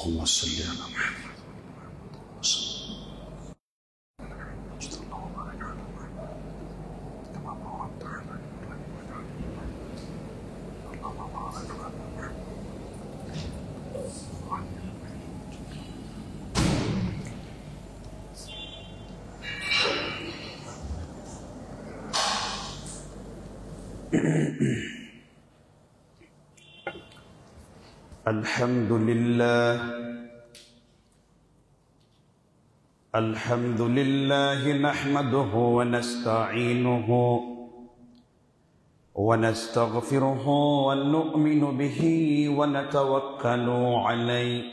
اللهم صل على محمد الحمد لله نحمده ونستعينه ونستغفره ونؤمن به ونتوكل عليه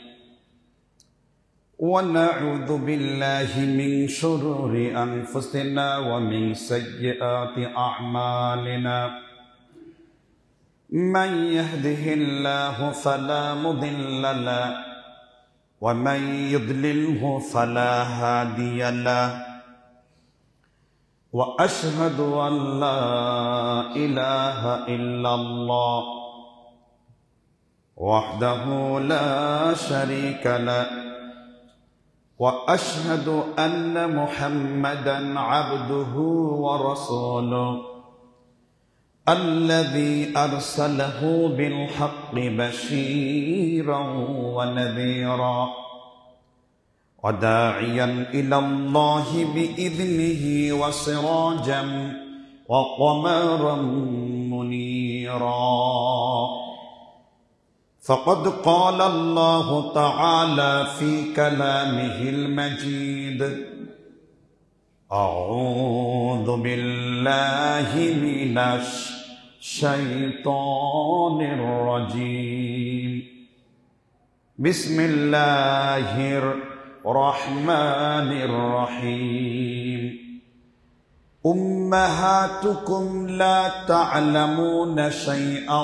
ونعوذ بالله من شرور أنفسنا ومن سيئات أعمالنا من يهده الله فلا مضل له ومن يضلله فلا هادي له وأشهد أن لا إله إلا الله وحده لا شريك له وأشهد أن محمدا عبده ورسوله الذي أرسله بالحق بشيرا ونذيرا وداعيا إلى الله بإذنه وسراجا وقمرا منيرا فقد قال الله تعالى في كلامه المجيد أعوذ بالله من الشيطان الرجيم بسم الله الرحمن الرحيم أمهاتكم لا تعلمون شيئا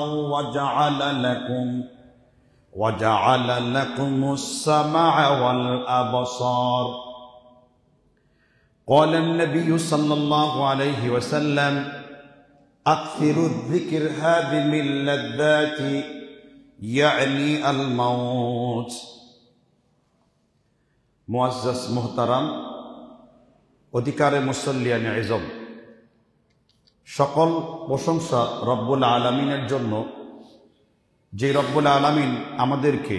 وجعل لكم السمع والأبصار قال النبي صلى الله عليه وسلم أكثر الذكر هادم اللذات يعني الموت মুআজ্জাজ মুহতারাম অধিকারে মুসল্লিয়ান ইজম, সকল প্রশংসা রব্বুল আলামিনের জন্য, যে রব্বুল আলামিন আমাদেরকে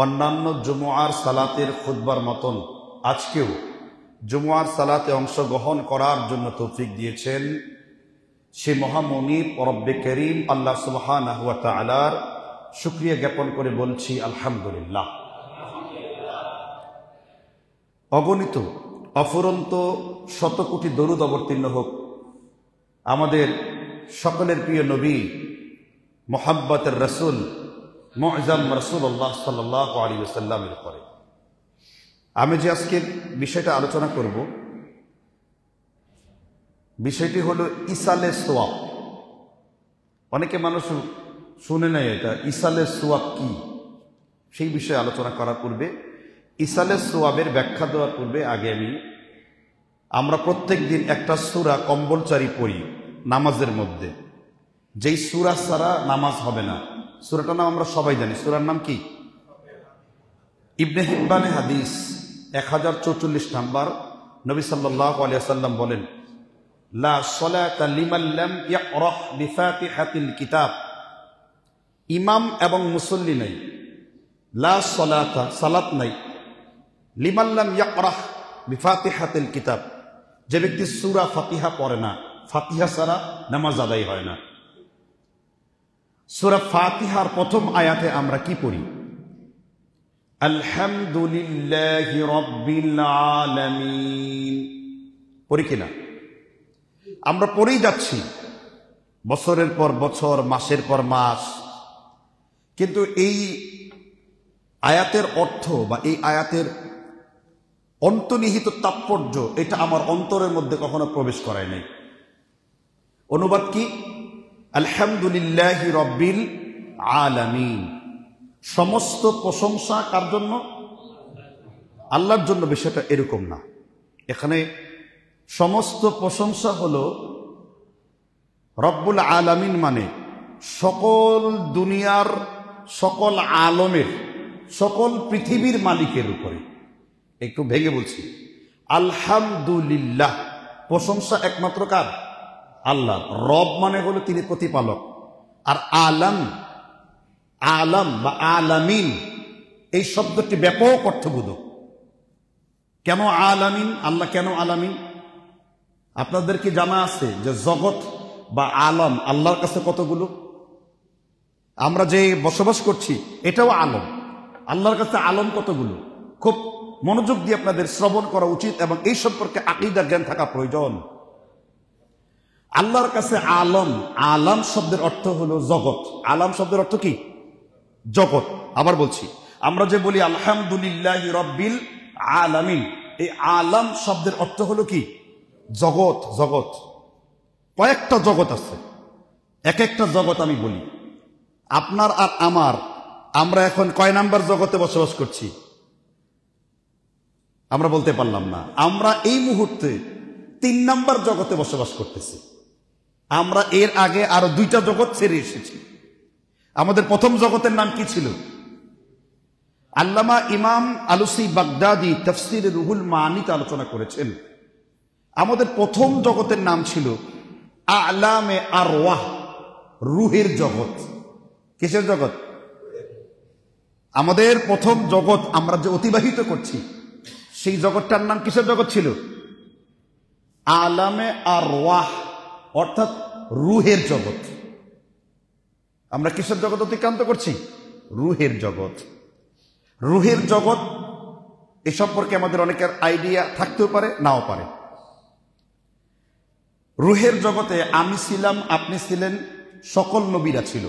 অন্যান্য জুমুআর সালাতের খুতবার মতন আজকেও জুমুআর সালাতে অংশগ্রহণ করার জন্য তৌফিক দিয়েছেন। সে মহামনিব রব্বে করিম আল্লাহ সুবহানাহু ওয়া তাআলার শুকরিয়া জ্ঞাপন করে বলছি আলহামদুলিল্লাহ। অগণিত অফুরন্ত শতকোটি দরুদ অবতীর্ণ হোক আমাদের সকলের প্রিয় নবী মুহাব্বতের রাসূল মুআজ্জাম রাসূলুল্লাহ সাল্লাল্লাহু আলাইহি ওয়াসাল্লামের উপরে। আমি যে আজকের বিষয়টা আলোচনা করব, বিষয়টি হলো ইসালে সোয়াব। অনেকে মানুষ শুনে নেয় এটা ইসালে সোয়াব কি, সেই বিষয়ে আলোচনা করার পূর্বে, ইসালে সোয়াবের ব্যাখ্যা দেওয়ার পূর্বে আগে আমরা প্রত্যেক দিন একটা সূরা কম্বলচারি পড়ি নামাজের মধ্যে। যেই সূরা ছাড়া নামাজ হবে না, সূরাটার নাম আমরা সবাই জানি। সূরার নাম কি? ইবনে হিব্বানে হাদিস 1044 নাম্বার, নবী সাল্লাল্লাহু আলাইহি ওয়াসাল্লাম বলেন, লা সলাতা লিমান লাম ইয়াকরাহ বিফাতিহাতিল কিতাব। ইমাম এবং মুসল্লি নাই, লা সলাতা সালাত নাই, লিমান লাম ইয়াকরাহ বিফাতিহাতিল কিতাব, যে ব্যক্তি সূরা ফাতিহা পড়ে না, ফাতিহা ছাড়া নামাজ আদায় হয় না। সূরা ফাতিহার প্রথম আয়াতে আমরা কি পড়ি? আলহামদুলিল্লাহি রাব্বিল আলামিন পড়ি কিনা? আমরা পড়েই যাচ্ছি বছরের পর বছর, মাসের পর মাস, কিন্তু এই আয়াতের অর্থ বা এই আয়াতের অন্তর্নিহিত তাৎপর্য এটা আমার অন্তরের মধ্যে কখনো প্রবেশ করায় নাই। অনুবাদ কি? আলহামদুলিল্লাহি রাব্বিল আলামিন। সমস্ত প্রশংসা কার জন্য? আল্লাহর জন্য। বিষয়টা এরকম না। এখানে সমস্ত প্রশংসা হলো রব্বুল আলামিন, মানে সকল দুনিয়ার সকল আলমের সকল পৃথিবীর মালিকের উপরে। একটু ভেঙে বলছি, আলহামদুলিল্লাহ, প্রশংসা একমাত্র কার? আল্লাহ। রব মানে হলো তিনি প্রতিপালক। আর আলাম, আলাম বা আলামিন এই শব্দটি ব্যাপক অর্থবোধক। কেন আলামিন? আল্লাহ কেন আলামিন? আপনাদের কি জানা আছে যে জগৎ বা আলম আল্লাহর কাছে কতগুলো? আমরা যে বসবাস করছি এটাও আলম। আল্লাহর কাছে আলম কতগুলো? খুব মনোযোগ দিয়ে আপনাদের শ্রবণ করা উচিত এবং এই সম্পর্কে আকীদার জ্ঞান থাকা প্রয়োজন। আল্লাহর কাছে আলম, আলাম শব্দের অর্থ হলো জগৎ। আলাম শব্দের অর্থ কি? জগৎ। আবার বলছি, আমরা যে বলি আলহামদুলিল্লাহ রব্বিল আলামিন, এই আলাম শব্দের অর্থ হলো কি? জগৎ। জগৎ কয়েকটা জগৎ আছে, এক একটা জগৎ আমি বলি। আপনার আর আমার, আমরা এখন কয় নাম্বার জগতে বসবাস করছি আমরা বলতে পারলাম না। আমরা এই মুহূর্তে 3 নাম্বার জগতে বসবাস করতেছি। আমরা এর আগে আরো 2টা জগৎ ছেড়ে এসেছি। আমাদের প্রথম জগতের নাম কি ছিল? আল্লামা ইমাম আলুসি বাগদাদি তাফসিরে রুহুল মানিতে আলোচনা করেছেন। আমাদের প্রথম জগতের নাম ছিল আলামে আরওয়াহ, রুহের জগৎ। কিসের জগৎ? আমাদের প্রথম জগৎ আমরা যে অতিবাহিত করছি সেই জগৎটার নাম কিসের জগৎ ছিল? আলামে আরওয়াহ, অর্থাৎ রুহের জগৎ। আমরা কিসের জগৎ অতিক্রান্ত করছি? রুহের জগৎ। রুহের জগৎ এ সম্পর্কে আমাদের অনেকের আইডিয়া থাকতেও পারে, নাও পারে। রুহের জগতে আমি ছিলাম, আপনি ছিলেন, সকল নবীরা ছিল।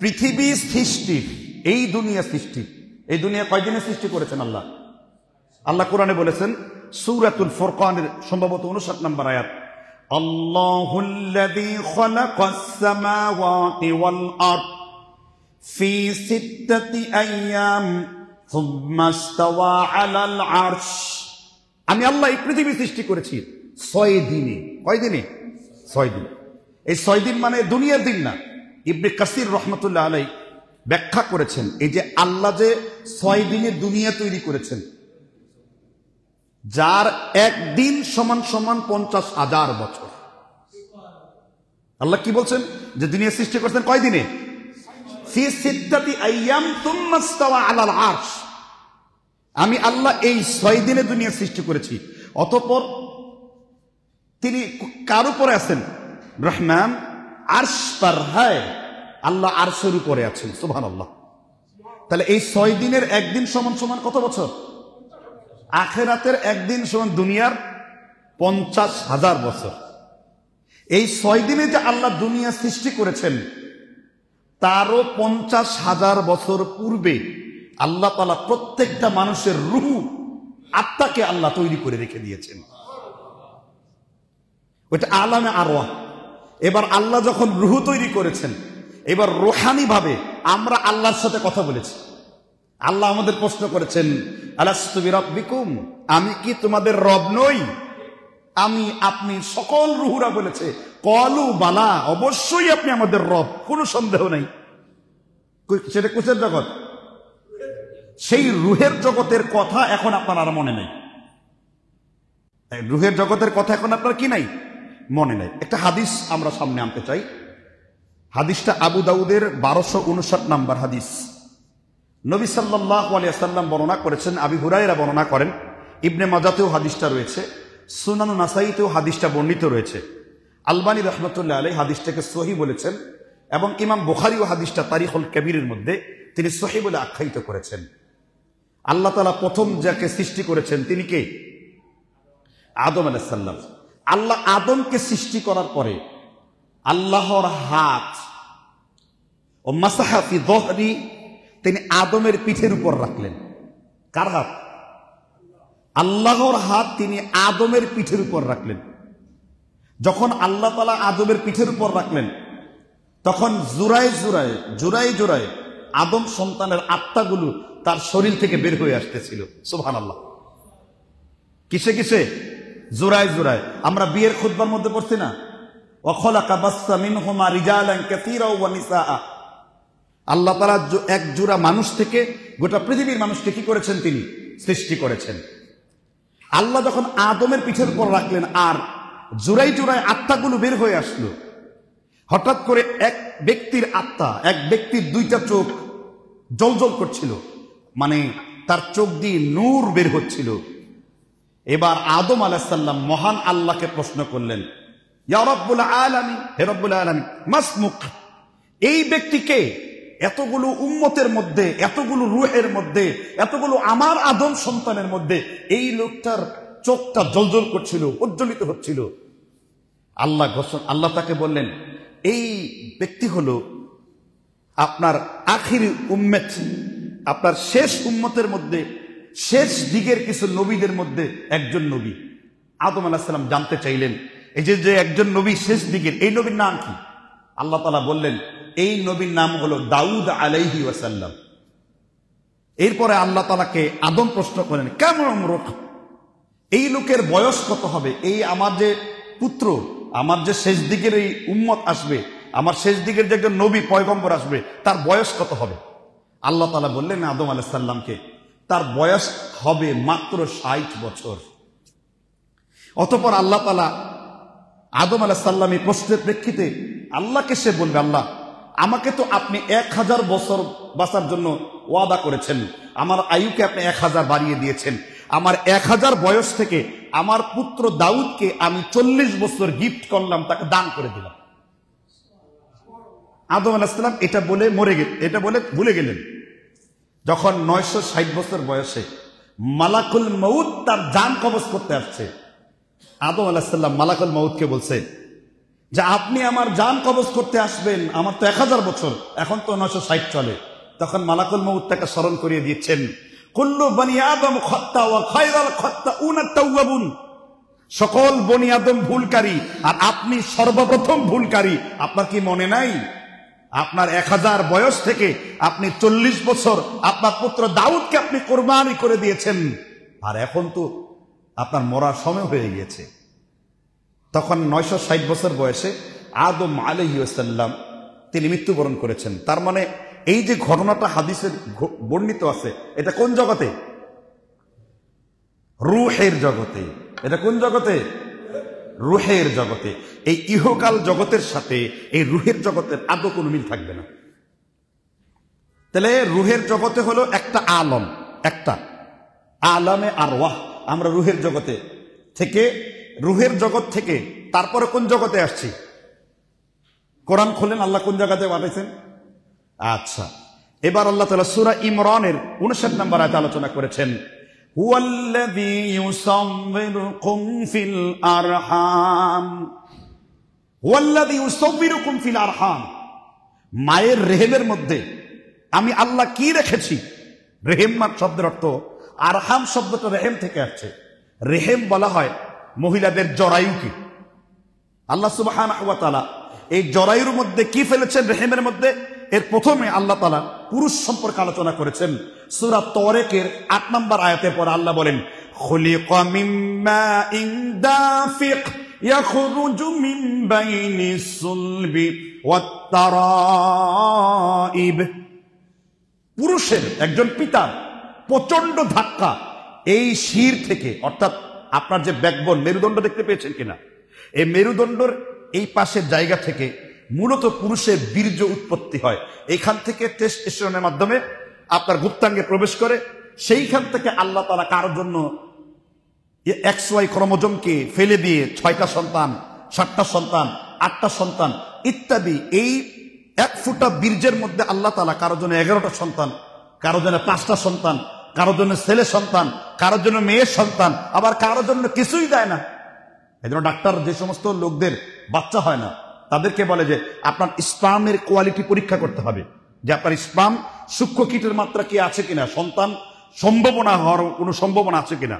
পৃথিবী সৃষ্টির, এই দুনিয়া সৃষ্টি, এই দুনিয়া কয়দিনে সৃষ্টি করেছেন আল্লাহ? আল্লাহ কোরআনে বলেছেন সূরাতুল ফুরকানের সম্ভবত 59 নম্বর আয়াত, আল্লাহুল্লাযী খালাকাস সামাওয়াতি ওয়াল আরদ ফি সিত্তাতি আইয়াম সুম্মা ইসতাওয়া আলাল আরশ। আমি আল্লাহ এই পৃথিবী সৃষ্টি করেছি 6 দিনে। কয় দিনে? 6 দিন। এই 6 দিন মানে দুনিয়ার দিন না। ইবনে কাসির রহমতুল্লাহ আলাইহি ব্যাখ্যা করেছেন, এই যে আল্লাহ যে 6 দিনে দুনিয়া তৈরি করেছেন, যার একদিন সমান সমান 50,000 বছর। আল্লাহ কি বলছেন? যে দুনিয়া সৃষ্টি করেছেন কয় দিনে? ফি সিত্তাতি আইয়াম সুম্মা ইসতাওয়া আলাল আরশ। আমি আল্লাহ এই 6 দিনে দুনিয়া সৃষ্টি করেছি, অতঃপর তিনি কার উপরে আছেন? রহমান আরশ পর হ্যায়, আল্লাহ আরশের উপরে আছেন। সুবহানাল্লাহ। তাহলে এই 6 দিনের একদিন সমান সমান কত বছর? আখিরাতের একদিন সমান দুনিয়ার 50,000 বছর। এই 6 দিনে যে আল্লাহ দুনিয়া সৃষ্টি করেছেন, তারও 50,000 বছর পূর্বে আল্লাহ তাআলা প্রত্যেকটা মানুষের রূহ, আত্মাকে আল্লাহ তৈরি করে রেখে দিয়েছেন। ওইটা আলামে আরওয়াহ। এবার আল্লাহ যখন রূহ তৈরি করেছেন, এবার রূহানি ভাবে আমরা আল্লাহর সাথে কথা বলেছি। আল্লাহ আমাদের প্রশ্ন করেছেন, আলাস্তু বিরাব্বিকুম, আমি কি তোমাদের রব নই? আমি, আপনি, সকল রূহরা বলেছে ক্বালু বালা, অবশ্যই আপনি আমাদের রব, কোনো সন্দেহ নাই। সেটা কিসের জগৎ? সেই রূহের জগতের কথা এখন আপনার আর মনে নেই। রূহের জগতের কথা এখন আপনার কি নাই? মনে নাই। একটা হাদিস আমরা সামনে আনতে চাই। হাদিসটা আবু দাউদের 1259 নম্বর হাদিস। নবী সাল্লাল্লাহু আলাইহি ওয়াসাল্লাম বর্ণনা করেছেন, আবু হুরায়রা বর্ণনা করেন, ইবনে মাজাতেও হাদিসটা রয়েছে, সুনান নাসাইতেও হাদিসটা বর্ণিত রয়েছে। আলবানী রাহমাতুল্লাহ আলাইহি হাদিসটাকে সহিহ বলেছেন এবং ইমাম বুখারীও হাদিসটা তারিখুল কবীরের মধ্যে তিনি সহিহ বলে আখ্যায়িত করেছেন। আল্লাহ তাআলা প্রথম যাকে সৃষ্টি করেছেন তিনি কে? আদম আলাইহিস সালাম। আল্লাহ আদমকে সৃষ্টি করার পরে আল্লাহর হাত ও মাসাহা ফি যহরি, তিনি আদমের পিঠের উপর রাখলেন। কার হাত? আল্লাহর হাত তিনি আদমের পিঠের উপর রাখলেন। যখন আল্লাহ তাআলা আদমের পিঠের উপর রাখলেন, তখন জোড়ায় জোড়ায় আদম সন্তানের আত্মাগুলো তার শরীর থেকে বের হয়ে আসতেছিল। সুবহানাল্লাহ। কিসে কিসে? জোড়ায় জোড়ায়। আমরা বিয়ের খুতবার মধ্যে পড়ছি না, ওয়া খালাকা বাসসা মিনহুমা রিজালান কাসীরা ওয়া নিসা। আল্লাহ তাআলা এক জোড়া মানুষ থেকে গোটা পৃথিবীর মানুষকে কি করেছেন? তিনি সৃষ্টি করেছেন। আল্লাহ যখন আদমের পিঠের উপর রাখলেন আর জোড়ায় জোড়ায় আত্মাগুলো বের হয়ে আসলো, হঠাৎ করে এক ব্যক্তির আত্মা, এক ব্যক্তির দুইটা চোখ জ্বলজ্বল করছিল, মানে তার চোখ দিয়ে নূর বের হচ্ছিল। এবার আদম আলাইহিস সালাম মহান আল্লাহকে প্রশ্ন করলেন, ইয়া রাব্বুল আলামিন, হে রব্বুল আলামিন, মাসমুক, এই ব্যক্তিকে এতগুলো উম্মতের মধ্যে, এতগুলো রূহের মধ্যে, এতগুলো আমার আদম সন্তানের মধ্যে এই লোকটার চোখটা জ্বলজ্বল করছিল, উজ্জ্বলিত হচ্ছিল। আল্লাহ তাকে বললেন, এই ব্যক্তি হলো আপনার আখির উম্মত, আপনার শেষ উম্মতের মধ্যে, শেষ দিকের কিছু নবীদের মধ্যে একজন নবী। আদম আলাইহিস সালাম জানতে চাইলেন, এই যে একজন নবী শেষ দিকের, এই নবীর নাম কি? আল্লাহ তাআলা বললেন, এই নবীর নাম হলো দাউদ আলাইহি ওয়াসাল্লাম। এরপরে আল্লাহ তাআলাকে আদম প্রশ্ন করেন, কেমন উমরুক, এই লোকের বয়স কত হবে? এই আমার যে পুত্র, আমার যে শেষ দিকের এই উম্মত আসবে, আমার শেষ দিকের যে একজন নবী পয়গম্বর আসবে, তার বয়স কত হবে? আল্লাহ তাআলা বললেন আদম আলাইহিস সালামকে, তার বয়স হবে মাত্র 60 বছর। অতঃপর আল্লাহ তাআলা আদম আলাইহিস সালাম এই প্রশ্নের প্রেক্ষিতে আল্লাহকে সে বলবে, আল্লাহ, আমাকে তো আপনি 1000 বছর বাঁচার জন্য ওয়াদা করেছেন, আমার আয়ুকে আপনি 1000 বাড়িয়ে দিয়েছেন। আমার 1000 বয়স থেকে আমার পুত্র দাউদকে আমি 40 বছর গিফট করলাম, তাকে দান করে দিলাম। আদম আলাইহিস সালাম এটা বলে ভুলে গেলেন। যখন 960 বছর বয়সে মালাকুল মউত তার জান কবজ করতে আসছে, আদম আলাইহিস সালাম মালাকুল মউতকে বলছে যে আপনি আমার জান কবজ করতে আসবেন, আমার তো 1000 বছর, এখন তো 960 চলে। তখন মালাকুল মউত তাকে স্মরণ করিয়ে দিচ্ছেন, কুল্লু বনি আদম খাত্তা ওয়া খায়রুল খাত্তাউনা তাওয়াবুন, সকল বনি আদম ভুলকারী আর আপনি সর্বপ্রথম ভুলকারী। আপনার কি মনে নাই? আপনার 1000 বয়স থেকে আপনি 40 বছর আপনার পুত্র দাউদকে আপনি কোরবানি করে দিয়েছেন, আর এখন তো আপনার মরার সময় হয়ে গিয়েছে। তখন 960 বছর বয়সে আদম আলাইহিস সালাম তিনি মৃত্যুবরণ করেছেন। তার মানে এই যে ঘটনাটা হাদিসের বর্ণিত আছে, এটা কোন জগতে? রূহের জগতে। এটা কোন জগতে? রূহের জগতে। এই ইহকাল জগতের সাথে এই রূহের জগতের আদৌ কোনো মিল থাকবে না। তাহলে রূহের জগতে হলো একটা আলম, একটা আলামে আরওয়াহ। আমরা রূহের জগতে থেকে, রূহের জগৎ থেকে তারপরে কোন জগতে আসছি? কোরআন খোলেন, আল্লাহ কোন জায়গাতে পাঠাইছেন? আচ্ছা, এবার আল্লাহ তাআলা সূরা ইমরানের 59 নম্বর আয়াতে আলোচনা করেছেন, হুয়াল্লাযী ইউসাউবিরুকুম ফিল আরহাম, হুয়াল্লাযী ইউসাউবিরুকুম ফিল আরহাম, মায়ের রেহেমের মধ্যে আমি আল্লাহ কি রেখেছি। রেহেম শব্দের অর্থ, আরহাম শব্দটা রেহেম থেকে আসছে। রেহেম বলা হয় মহিলাদের জরায়ুকে। আল্লাহ সুবহানাহু ওয়া তাআলা এই জরায়ুর মধ্যে কি ফেলেছেন রেহেমের মধ্যে? এর প্রথমে আল্লাহ তাআলা পুরুষ সম্পর্কে আলোচনা করেছেন। সূরা তারিকের 8 নম্বর আয়াতের পর আল্লাহ বলেন, খুলিকা মিন মাইন দাফিক ইয়াখরুজু মিন বাইনিস সুলবি ওয়াত তারাইব। পুরুষের একজন পিতার প্রচন্ড ধাক্কা এই শির থেকে, অর্থাৎ আপনার যে ব্যাকবোন, মেরুদণ্ড দেখতে পেয়েছেন কিনা, এই মেরুদণ্ডের এই পাশের জায়গা থেকে মূলত পুরুষের বীর্য উৎপত্তি হয়। এইখান থেকে টেস্টোস্টেরনের মাধ্যমে আপনার গুপ্তাঙ্গে প্রবেশ করে। সেইখান থেকে আল্লাহ তাআলা কারোর জন্য XY ক্রোমোজোমকে ফেলে দিয়ে 6টা সন্তান, 7টা সন্তান, 8টা সন্তান ইত্যাদি, এই 1 ফুটা বীর্যের মধ্যে আল্লাহ তাআলা কারোর জন্য 11টা সন্তান, কারোর জন্য 5টা সন্তান, কারোর জন্য ছেলে সন্তান, কারোর জন্য মেয়ের সন্তান, আবার কারোর জন্য কিছুই দেয় না। এই জন্য ডাক্তার যে সমস্ত লোকদের বাচ্চা হয় না, তাদেরকে বলে যে আপনার স্পার্মের কোয়ালিটি পরীক্ষা করতে হবে, যে আপনার স্পার্ম সূক্ষ্ম কীটের মাত্রা কি আছে কিনা, সন্তান সম্ভাবনা হওয়ার কোনো সম্ভাবনা আছে কিনা।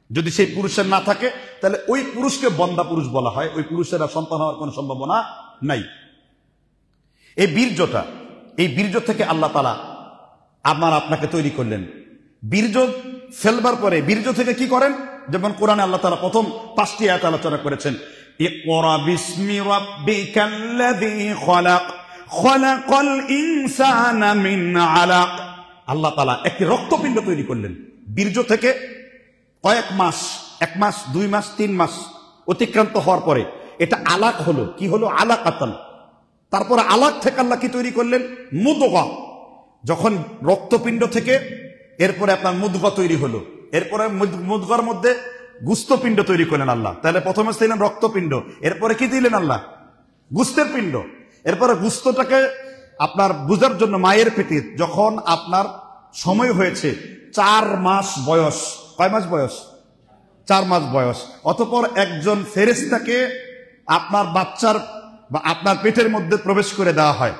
যদি সেই পুরুষের না থাকে তাহলে ওই পুরুষকে বন্দা পুরুষ বলা হয়, ওই পুরুষের সন্তান হওয়ার কোনো সম্ভাবনা নাই। এই বীর্যটা, এই বীর্য থেকে আল্লাহ তাআলা আপনাকে তৈরি করলেন। বীর্য ফেলবার পরে বীর্য থেকে কি করেন? যেমন কোরআনে আল্লাহ তাআলা প্রথম 5টি আয়াত আলোচনা করেছেন, ইকরা বিসমি রাব্বিকাল্লাযী খালাক খালাকাল ইনসানা মিন আলাক, আল্লাহ তাআলা একটি রক্তপিণ্ড তৈরি করলেন বীর্য থেকে। কয়েক মাস, 1 মাস 2 মাস 3 মাস অতিক্রান্ত হওয়ার পরে এটা আলাক হলো। কি হলো? আলাকাতান। তারপরে আলাক থেকে আল্লাহ কি তৈরি করলেন? মুদগা। যখন রক্তপিণ্ড থেকে এরপরে আপনার মুদগা তৈরি হলো, এরপরে মুদগার মধ্যে গুস্তপিণ্ড তৈরি করলেন আল্লাহ। তাহলে প্রথমে ছিলেন রক্তপিণ্ড, এরপরে কি দিলেন আল্লাহ? গুস্তের পিণ্ড। এরপরে গুস্তটাকে আপনার বুঝার জন্য মায়ের পেটে যখন আপনার সময় হয়েছে 4 মাস বয়স। কয় মাস বয়স? 4 মাস বয়স। অতঃপর একজন ফেরেশতাকে আপনার বাচ্চার বা আপনার পেটের মধ্যে প্রবেশ করে দেওয়া হয়।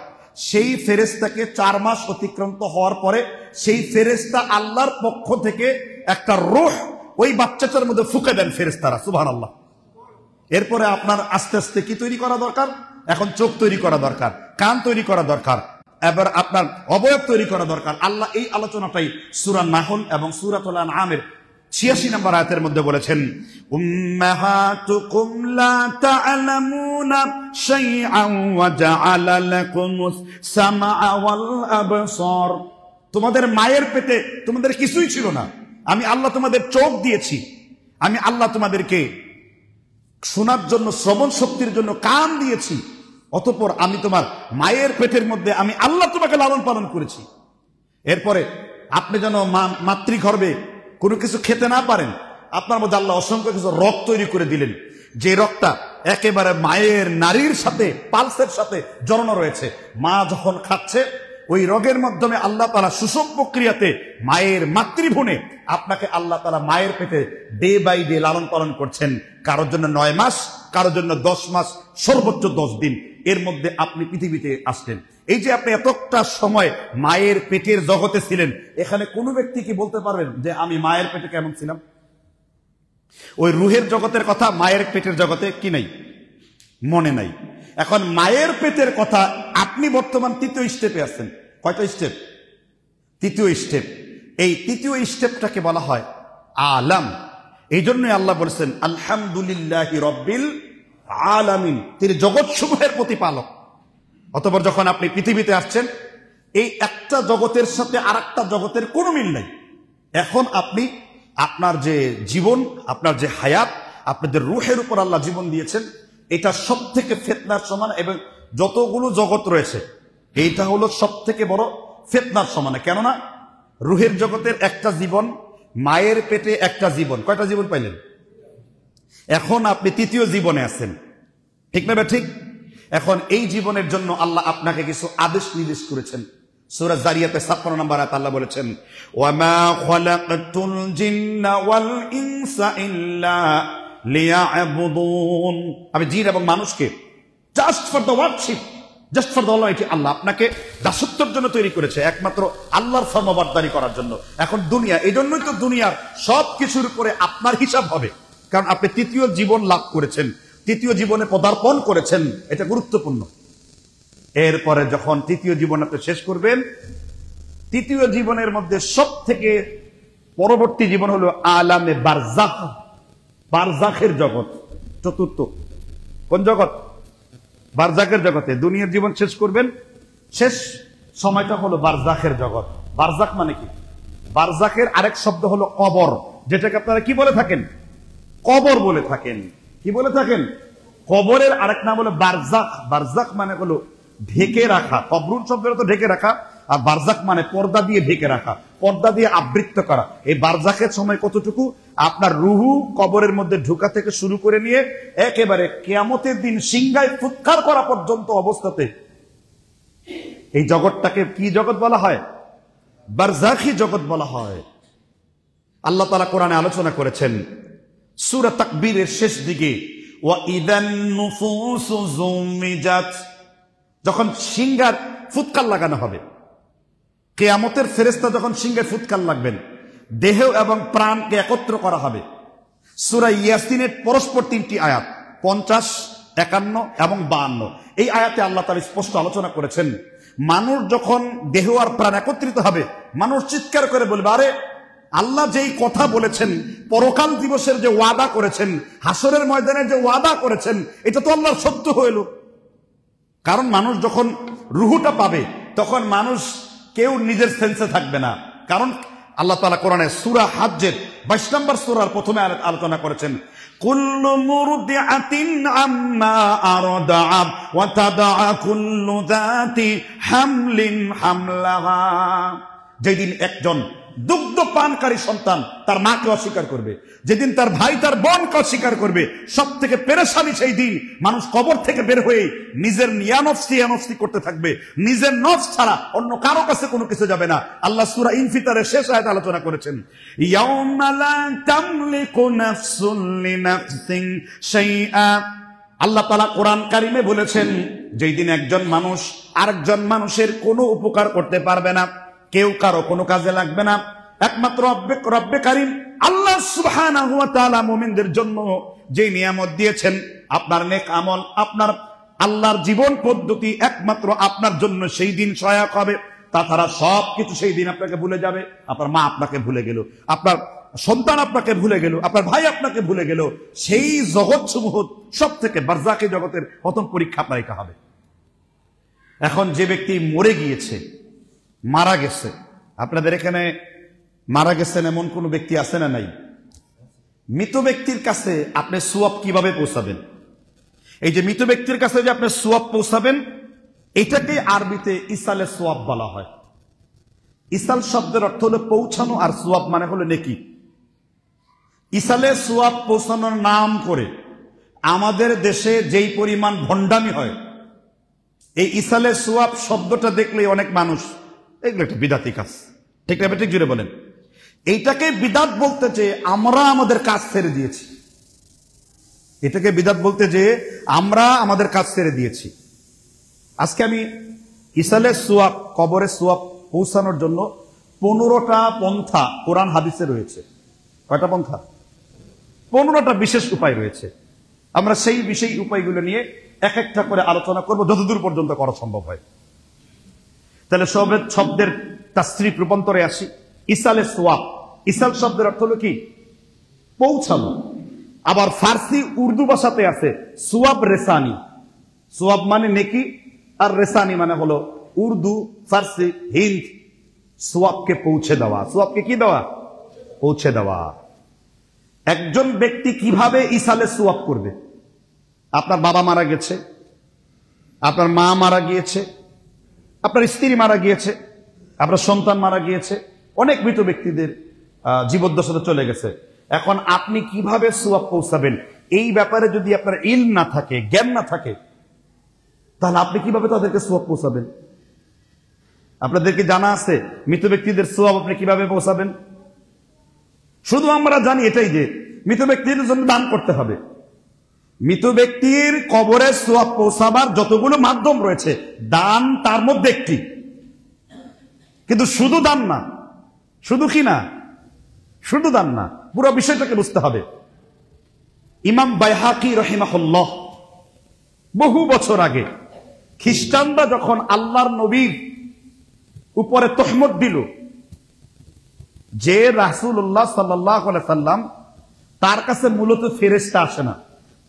সেই ফেরেশতাকে 4 মাস অতিক্রান্ত হওয়ার পরে সেই ফেরেশতা আল্লাহর পক্ষ থেকে একটা রূহ ওই বাচ্চাটার মধ্যে ফুঁকে দেন ফেরেশতারা, সুবহানাল্লাহ। এরপরে আপনার আস্তে আস্তে কি তৈরি করা দরকার? এখন চোখ তৈরি করা দরকার, কান তৈরি করা দরকার, এবার আপনার অবয়ব তৈরি করা দরকার। আল্লাহ এই আলোচনাটাই সূরা নাহল এবং সূরাতুল আনআমের 86 নম্বর আয়াতের মধ্যে বলেছেন, উম্মাহাতুকুম লা তা'লামুনা শাইআন ওয়া জাআলা লাকুমুস সামআ ওয়াল আবসার। তোমাদের মায়ের পেটে তোমাদের কিছুই ছিল না, আমি আল্লাহ তোমাদের চোখ দিয়েছি, আমি আল্লাহ তোমাদেরকে শোনার জন্য, শ্রবণ শক্তির জন্য কান দিয়েছি। অতঃপর আমি তোমার মায়ের পেটের মধ্যে আমি আল্লাহ তোমাকে লালন পালন করেছি। এরপরে আপনি যেন মাতৃগর্ভে কোনো কিছু খেতে না পারেন, আপনার মধ্যে আল্লাহ অসংখ্য কিছু রগ তৈরি করে দিলেন, যে রগটা একেবারে মায়ের নারীর সাথে, পালসের সাথে জড়ানো রয়েছে। মা যখন খাচ্ছে ওই রগের মাধ্যমে আল্লাহ তাআলা সুষম প্রক্রিয়াতে মায়ের মাতৃভূণে আপনাকে আল্লাহ তাআলা মায়ের পেটে ডে বাই ডে লালন পালন করছেন। কারোর জন্য 9 মাস, কারোর জন্য 10 মাস, সর্বোচ্চ 10 দিন। এর মধ্যে আপনি পৃথিবীতে আসলেন। এই যে আপনি এতটা সময় মায়ের পেটের জগতে ছিলেন, এখানে কোনো ব্যক্তি কি বলতে পারবেন যে আমি মায়ের পেটে কেমন ছিলাম? ওই রুহের জগতের কথা মায়ের পেটের জগতে কি নাই? মনে নাই। এখন মায়ের পেটের কথা আপনি বর্তমান 3য় স্টেপে আছেন। কয়টা স্টেপ? 3য় স্টেপ। এই 3য় স্টেপটাকে বলা হয় আলাম। এই জন্যই আল্লাহ বলেছেন আলহামদুলিল্লাহি রব্বিল আলামিন, তিনি জগৎ সমূহের প্রতিপালক। অতঃপর যখন আপনি পৃথিবীতে আসছেন, এই একটা জগতের সাথে আরেকটা জগতের কোনো মিল নাই। এখন আপনি আপনার যে জীবন, আপনার যে হায়াত, আপনাদের রুহের উপর আল্লাহ জীবন দিয়েছেন, এটা সব থেকে ফিতনার সমান। এবং যতগুলো জগৎ রয়েছে এইটা হলো সব থেকে বড় ফিতনার সমান। কেননা রুহের জগতের একটা জীবন, মায়ের পেটে একটা জীবন। কয়টা জীবন পাইলেন? এখন আপনি 3য় জীবনে আছেন, ঠিক না? ঠিক। এখন এই জীবনের জন্য আল্লাহ আপনাকে কিছু আদেশ নির্দেশ করেছেন। সূরা জারিয়াতে 56 নম্বর আয়াতে আল্লাহ বলেছেন, ওয়ামা খালাকতুল জিন্না ওয়াল ইনসা ইল্লা লিয়াবুদুন। আমি জিন এবং মানুষকে just for the worship, just for the almighty Allah আপনাকে দাসত্বের জন্য তৈরি করেছে, একমাত্র আল্লাহর ফরমাবরদারি করার জন্য। এখন দুনিয়া, এই জন্যই তো দুনিয়ার সব কিছুর উপরে আপনার হিসাব হবে, কারণ আপনি 3য় জীবন লাভ করেছেন, 3য় জীবনে পদার্পণ করেছেন, এটা গুরুত্বপূর্ণ। এরপরে যখন 3য় জীবন আপনি শেষ করবেন, 3য় জীবনের মধ্যে সব থেকে পরবর্তী জীবন হলো আলামে বারজাখ, বারজাখের জগৎ। 4র্থ কোন জগৎ? বারজাখের জগতে দুনিয়ার জীবন শেষ করবেন, শেষ সময়টা হলো বারজাখের জগৎ। বারজাখ মানে কি? বারজাখের আরেক শব্দ হলো কবর, যেটাকে আপনারা কি বলে থাকেন? কবর বলে থাকেন। কি বলে থাকেন? কবরের আরেক নাম হলো বারজাখ। বারজাখ মানে হলো ঢেকে রাখা। কবরুন শব্দের তো ঢেকে রাখা, আর বারজাখ মানে পর্দা দিয়ে ঢেকে রাখা, পর্দা দিয়ে আবৃত করা। এই বারজাখের সময় কতটুকু? আপনার রুহু কবরের মধ্যে ঢোকা থেকে শুরু করে নিয়ে একেবারে কিয়ামতের দিন সিংহায় ফুৎকার করা পর্যন্ত অবস্থাতে এই জগৎটাকে কি জগৎ বলা হয়? বারজাখী জগৎ বলা হয়। আল্লাহ তাআলা কোরআনে আলোচনা করেছেন সূরা তাকবীরের শেষ দিকে, ওয়া ইদান নুফুসু যুমিজাত, যখন সিংহার ফুৎকার লাগানো হবে, কিয়ামতের ফেরেশতা যখন সিংহায় ফুৎকার লাগবেন, দেহ এবং প্রাণকে একত্র করা হবে। সূরা ইয়াসিনের পরস্পর 3টি আয়াত 50, 51 এবং 52। এই আয়াতে আল্লাহ তাআলা স্পষ্ট আলোচনা করেছেন, মানুষ যখন দেহ আর প্রাণ একত্রিত হবে, মানুষ চিৎকার করে বলবে, আরে আল্লাহ যেই কথা বলেছেন, পরকাল দিবসের যে ওয়াদা করেছেন, হাসরের ময়দানে যে ওয়াদা করেছেন, এটা তো আল্লাহর সত্য হইল। কারণ মানুষ যখন রুহুটা পাবে, তখন মানুষ কেউ নিজের সেন্সে থাকবে না। কারণ আল্লাহ তাআলা কোরআনে সূরা হাজ্জের 22 নম্বর সূরার প্রথমে আলোচনা করেছেন, কুল্লু মুরদিআতিন আম্মা আরদাআত ওয়া তাদআ কুল্লু যাতি হামলিন হামলাহা। যেদিন একজন দুগ্ধ পানকারী সন্তান তার মাকে অস্বীকার করবে, যেদিন তার ভাই তার বোনকে অস্বীকার করবে, সব থেকে পেরেশানি সেই দিন। মানুষ কবর থেকে বের হয়ে নিজের ইয়ানফসি করতে থাকবে, নিজের নফস ছাড়া অন্য কারো কাছে কোনো কিছু যাবে না। আল্লাহ সূরা ইনফিতারের শেষ আয়াতে আলোচনা করেছেন, ইয়াউমা লা তামলিকু নাফসুন লিনাফসিন শাইআ। আল্লাহ তাআলা কোরআন কারিমে বলেছেন, যেই দিন একজন মানুষ আরেকজন মানুষের কোনো উপকার করতে পারবে না, কেউ কারো কোনো কাজে লাগবে না, একমাত্র রব্বে কারীম আল্লাহ সুবহানাহু ওয়া তাআলা মুমিনদের জন্য যে নিয়ামত দিয়েছেন, আপনার নেক আমল, আপনার আল্লাহর জীবন পদ্ধতি একমাত্র আপনার জন্য সেই দিন সহায়ক হবে। তাছাড়া সব কিছু সেই দিন আপনাকে ভুলে যাবে। আপনার মা আপনাকে ভুলে গেল, আপনার সন্তান আপনাকে ভুলে গেল, আপনার ভাই আপনাকে ভুলে গেল। সেই জগৎ সমূহ সব থেকে বারজাকি জগতের প্রথম পরীক্ষা আপনার এটা হবে। এখন যে ব্যক্তি মরে গিয়েছে, মারা গেছে, আপনাদের এখানে মারা গেছেন এমন কোন ব্যক্তি আছে না নাই? মৃত ব্যক্তির কাছে আপনি সওয়াব কিভাবে পৌঁছাবেন? এই যে মৃত ব্যক্তির কাছে যে আপনি সওয়াব পৌঁছাবেন, এটাকে আরবিতে ইসালে সওয়াব বলা হয়। ইসাল শব্দের অর্থ হলো পৌঁছানো, আর সওয়াব মানে হলো নেকি। ইসালে সওয়াব পৌঁছানোর নাম করে আমাদের দেশে যেই পরিমাণ ভণ্ডামি হয়, এই ইসালে সওয়াব শব্দটা দেখলে অনেক মানুষ এগুলো একটা বিদাতি কাজ, ঠিক না? ঠিক জুড়ে বলেন। এইটাকে বিদাত বলতে যে আমরা আমাদের কাজ ছেড়ে দিয়েছি, এটাকে বিদাত বলতে যে আমরা আমাদের কাজ ছেড়ে দিয়েছি। আজকে আমি ইসালে সওয়াব, কবরে সওয়াব পৌঁছানোর জন্য 15টা পন্থা কোরআন হাদিসে রয়েছে। কয়টা পন্থা? 15টা বিশেষ উপায় রয়েছে। আমরা সেই বিশেষ উপায়গুলো নিয়ে এক একটা করে আলোচনা করব, যতদূর পর্যন্ত করা সম্ভব হয়। তাহলে শব্দের তাসরিফ রূপান্তরে আসি। ইসালে সওয়াব, ইসাল শব্দের অর্থ হলো কি? পৌঁছানো। আবার ফার্সি উর্দু ভাষাতে আছে সওয়াব রেসানি। সওয়াব মানে নেকি, আর রেসানি মানে হলো উর্দু, ফার্সি, হিন্দ। সওয়াবকে পৌঁছে দেওয়া। সওয়াবকে কি দেওয়া? পৌঁছে দেওয়া। একজন ব্যক্তি কিভাবে ইসালে সওয়াব করবে? আপনার বাবা মারা গেছে, আপনার মা মারা গিয়েছে, আপনার স্ত্রী মারা গিয়েছে, আপনার সন্তান মারা গিয়েছে, অনেক মৃত ব্যক্তিদের জীবদ্দশাতে চলে গেছে। এখন আপনি কিভাবে সওয়াব পৌঁছাবেন, এই ব্যাপারে যদি আপনার ইলম না থাকে, জ্ঞান না থাকে, তাহলে আপনি কিভাবে তাদেরকে সওয়াব পৌঁছাবেন? আপনাদেরকে জানা আছে মৃত ব্যক্তিদের সওয়াব আপনি কিভাবে পৌঁছাবেন? শুধু আমরা জানি এটাই যে মৃত ব্যক্তির জন্য দান করতে হবে। মৃত ব্যক্তির কবরে সওয়াব পৌঁছাবার যতগুলো মাধ্যম রয়েছে, দান তার মধ্যে একটি। কিন্তু শুধু দান না, শুধু কি না, শুধু দান না, পুরো বিষয়টাকে বুঝতে হবে। ইমাম বাইহাকি রাহিমাহুল্লাহ বহু বছর আগে খ্রিস্টানরা যখন আল্লাহর নবীর উপরে তহমত দিল যে রাসূলুল্লাহ সাল্লাল্লাহু আলাইহি সাল্লাম, তার কাছে মূলত ফেরেশতা আসে না,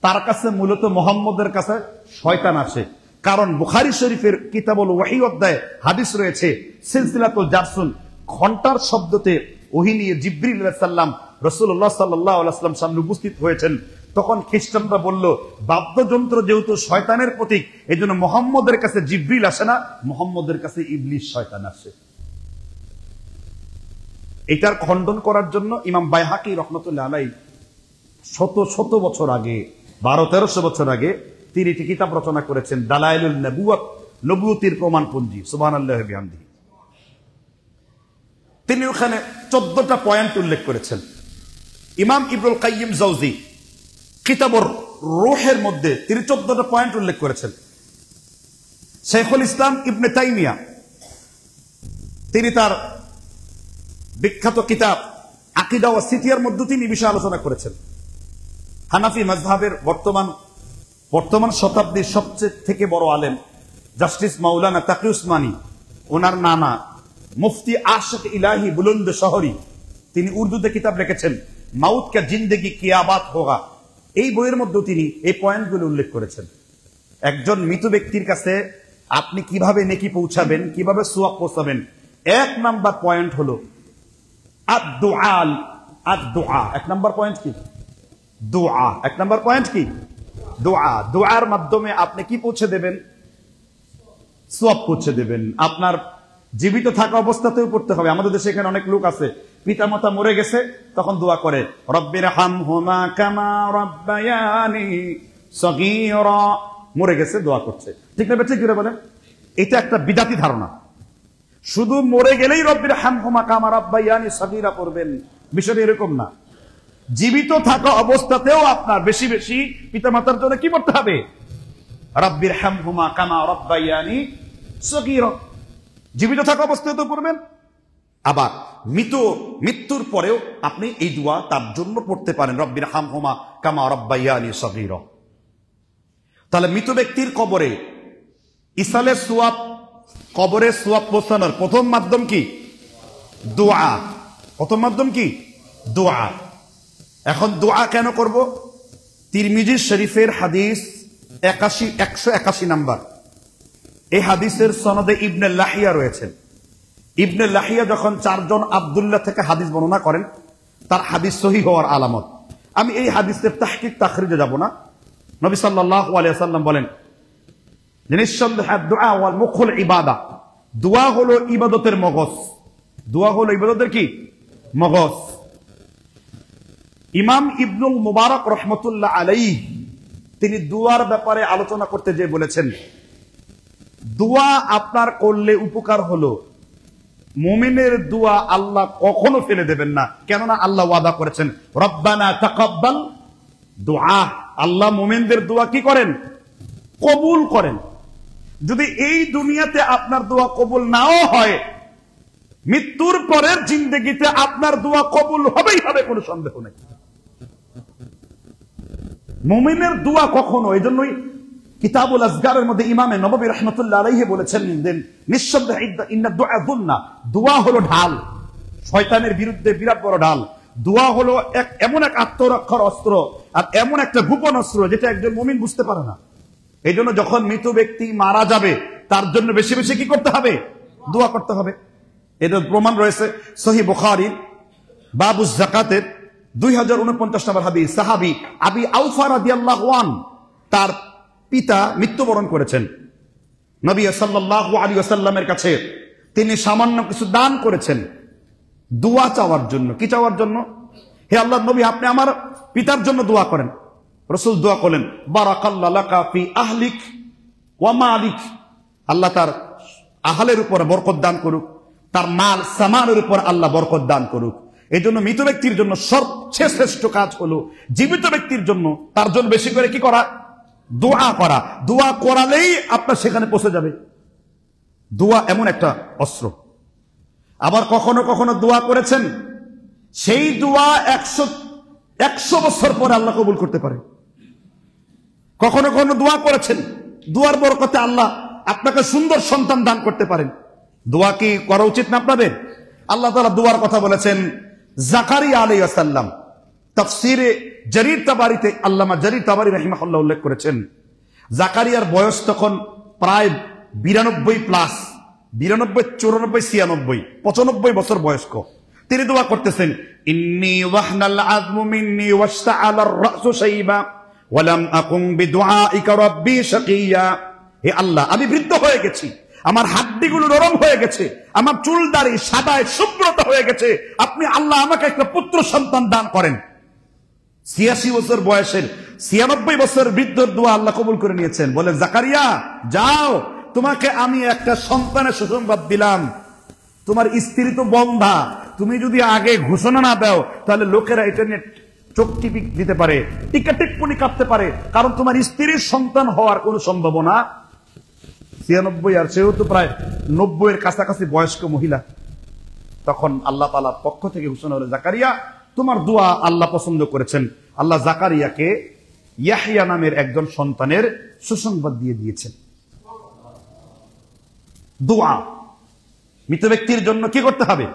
তার কাছে মূলত মুহাম্মদের কাছে শয়তান আসে। কারণ বুখারী শরীফের কিতাবুল ওয়াহী অধ্যায়ে হাদিস রয়েছে, সিলসিলাতুল জারসুল, ঘন্টার শব্দতে ওহী নিয়ে জিবরিল আলাইহিস সালাম রাসূলুল্লাহ সাল্লাল্লাহু আলাইহি ওয়াসাল্লাম সামনে উপস্থিত হয়েছেন। তখন খ্রিস্টানরা বলল, বাদ্যযন্ত্র যেহেতু শয়তানের প্রতীক, এই জন্য মুহাম্মদের কাছে জিবরিল আসে না, মুহাম্মদের কাছে ইবলিস শয়তান আসে। এটার খণ্ডন করার জন্য ইমাম বাইহাকি রাহমাতুল্লাহ আলাইহি শত বছর আগে, 1200-1300 বছর আগে তিনি একটি কিতাব রচনা করেছেন, দালাইলুন নবুওয়াত, নবুয়তির প্রমাণপঞ্জি। সুবহানাল্লাহি ওয়া বিহামদিহি। তিনি ওখানে 14টা পয়েন্ট উল্লেখ করেছেন। ইমাম ইবনুল কাইয়িম জাওজি কিতাবুর রূহের মধ্যে তিনি 14টা পয়েন্ট উল্লেখ করেছেন। শাইখুল ইসলাম ইবনে তাইমিয়া তিনি তার বিখ্যাত কিতাব আকীদা ওয়া সিতিয়ার মধ্যে তিনি বিষয়ে আলোচনা করেছেন। হানাফি মাযহাবের বর্তমান শতাব্দীর সবচেয়ে থেকে বড় আলেম জাস্টিস মাওলানা তাকি উসমানী, ওনার নানা মুফতি আশিক ইলাহি বুলন্দ শহরি, তিনি উর্দুতে কিতাব লিখেছেন মাউত কা জিন্দেগি কিয়াবাত হোগা। এই বইয়ের মধ্যে তিনি এই পয়েন্টগুলো উল্লেখ করেছেন। একজন মৃত ব্যক্তির কাছে আপনি কিভাবে নেকি পৌঁছাবেন, কিভাবে সওয়াব পৌঁছাবেন? 1 নাম্বার পয়েন্ট হলো আদ-দুআ। 1 নাম্বার পয়েন্ট কি? দোয়া। 1 নাম্বার পয়েন্ট কি? দোয়া। দোয়ার মাধ্যমে আপনি কি পৌঁছে দেবেন? সওয়াব পৌঁছে দেবেন। আপনার জীবিত থাকা অবস্থাতেও পড়তে হবে। আমাদের দেশে এখানে অনেক লোক আছে, পিতামাতা মরে গেছে, তখন দোয়া করে, রব্বির হামহুমা কামা রাব্বায়ানি সগীরা। মরে গেছে, দোয়া করছে। ঠিক না বেঠিক করে বলেন? এটা একটা বিদাতি ধারণা। শুধু মরে গেলেই রব্বির হামহুমা কামা রাব্বায়ানি সগীরা পড়বেন, বিষয়টা এরকম না। জীবিত থাকা অবস্থাতেও আপনার বেশি বেশি পিতামাতার জন্য কি করতে হবে? রব্বির হামহুমা কামা রাব্বায়ানি সগীরা। জীবিত থাকা অবস্থায় তো পড়বেন, আবার মৃত্যুর পরেও আপনি এই দোয়া তার জন্য পড়তে পারেন, রব্বির হামহুমা কামা রাব্বায়ানি সগীরা। তাহলে মৃত ব্যক্তির কবরে ইসালের সওয়াব, কবরে সওয়াব পৌঁছানোর প্রথম মাধ্যম কি? দোয়া। প্রথম মাধ্যম কি? দোয়া। এখন দোয়া কেন করব? তিরমিজি শরীফের হাদিস 181 নাম্বার। এই হাদিসের সনদে ইবনে লাহিয়া রয়েছেন। ইবনে লাহিয়া যখন 4 জন আব্দুল্লাহ থেকে হাদিস বর্ণনা করেন, তার হাদিস সহিহ হওয়ার আলামত। আমি এই হাদিসের তাহকিক তাখরিজে যাব না। নবী সাল্লাল্লাহু আলাইহি ওয়াসাল্লাম বলেন যে নিঃসন্দেহে দুআ ওয়াল মুখুল ইবাদা, দোয়া হলো ইবাদতের মগজ। দোয়া হলো ইবাদতের কি? মগজ। ইমাম ইবনুল মুবারক রহমতুল্লাহ আলাইহি তিনি দুয়ার ব্যাপারে আলোচনা করতে যেয়ে বলেছেন, দোয়া আপনার করলে উপকার হলো, মুমিনের দোয়া আল্লাহ কখনো ফেলে দেবেন না। কেননা আল্লাহ ওয়াদা করেছেন, রব্বানা তাকাব্বাল দুআ। আল্লাহ মুমিনদের দোয়া কি করেন? কবুল করেন। যদি এই দুনিয়াতে আপনার দোয়া কবুল নাও হয়, মৃত্যুর পরের জিন্দেগিতে আপনার দোয়া কবুল হবেই হবে, কোনো সন্দেহ নেই। মুমিনের দোয়া কখনো, এই জন্যই কিতাবুল আজগারের মধ্যে ইমামে নববী রাহমাতুল্লাহ আলাইহি বলেছেন, নিঃসন্দেহে ইন্না দুআ যুন্না, দোয়া হলো ঢাল, শয়তানের বিরুদ্ধে বিরাট বড় ঢাল। দোয়া হলো এমন এক আত্মরক্ষার অস্ত্র, আর এমন একটা গোপন অস্ত্র যেটা একজন মুমিন বুঝতে পারে না। এই জন্য যখন মৃত ব্যক্তি মারা যাবে, তার জন্য বেশি বেশি কি করতে হবে? দোয়া করতে হবে। এর প্রমাণ রয়েছে সহিহ বুখারীর বাবু যাকাতের 2049 নম্বর হাদিস। সাহাবী আবি আওফা রাদিয়াল্লাহু আন, তার পিতা মৃত্যুবরণ করেছেন। নবী সাল্লাল্লাহু আলাইহি ওয়াসাল্লামের কাছে তিনি সামান্য কিছু দান করেছেন দোয়া চাওয়ার জন্য। কি চাওয়ার জন্য? হে আল্লাহর নবী, আপনি আমার পিতার জন্য দোয়া করেন। রাসূল দোয়া করলেন, বারাকাল্লাহু লাকা ফি আহলিক ওয়া মালিক। আল্লাহ তার আহলের উপর বরকত দান করুক, তার মাল সামানের উপর আল্লাহ বরকত দান করুক। এই জন্য মৃত ব্যক্তির জন্য সবচেয়ে শ্রেষ্ঠ কাজ হলো জীবিত ব্যক্তির জন্য তার জন্য বেশি করে কি করা? দোয়া করা। দোয়া করালেই আপনার সেখানে পৌঁছে যাবে। দোয়া এমন একটা অস্ত্র। আবার কখনো কখনো দোয়া করেছেন, সেই দোয়া 100 বছর পরে আল্লাহ কবুল করতে পারে। কখনো কখনো দোয়া করেছেন, দোয়ার বরকতে আল্লাহ আপনাকে সুন্দর সন্তান দান করতে পারেন। দোয়া কি করা উচিত না আপনাদের? আল্লাহ তাআলা দোয়ার কথা বলেছেন জাকারিয়া আলাইহিস সালাম। তাফসীরে জারীর তাবারিতে আল্লামা জারীর তাবারি রাহিমাহুল্লাহ উল্লেখ করেছেন, জাকারিয়ার বয়স তখন প্রায় 92 প্লাস, 92, 94, 96, 95 বছর বয়স্ক। তিনি দোয়া করতেছেন, ইন্নী ওয়াহনাল আযমু মিন্নী ওয়াশতাআলার রাসু শাইবা ওয়া লাম আকুম বিদুআইকা রাব্বি শাকিয়া। হে আল্লাহ, আমি বৃদ্ধ হয়ে গেছি, আমার হাড্ডিগুলো নরম হয়ে গেছে, আমার চুল দাড়ি সাদায় শুভ্রতা হয়ে গেছে, আপনি আল্লাহ আমাকে একটা পুত্র সন্তান দান করেন। 86 বছর বয়সের 96 বছর বৃদ্ধর দোয়া আল্লাহ কবুল করে নিয়েছেন। বলে, জাকারিয়া যাও, তোমাকে আমি একটা সন্তানের সুসংবাদ দিলাম। তোমার স্ত্রী তো বন্ধা, তুমি যদি আগে ঘোষণা না দাও তাহলে লোকেরা এটা নিয়ে চোখ টিপি দিতে পারে, টিকা টিপ্পনি কাটতে পারে, কারণ তোমার স্ত্রীর সন্তান হওয়ার কোনো সম্ভাবনা 96, আর সেও তো প্রায় 90 এর কাছাকাছি বয়স্ক মহিলা। তখন আল্লাহ তাআলার পক্ষ থেকে ঘোষণা হলো, জাকারিয়া তোমার দোয়া আল্লাহ পছন্দ করেছেন। আল্লাহ জাকারিয়াকে ইয়াহইয়া নামের একজন সন্তানের সুসংবাদ দিয়ে দিয়েছেন। দোয়া মৃত ব্যক্তির জন্য কি করতে হবে?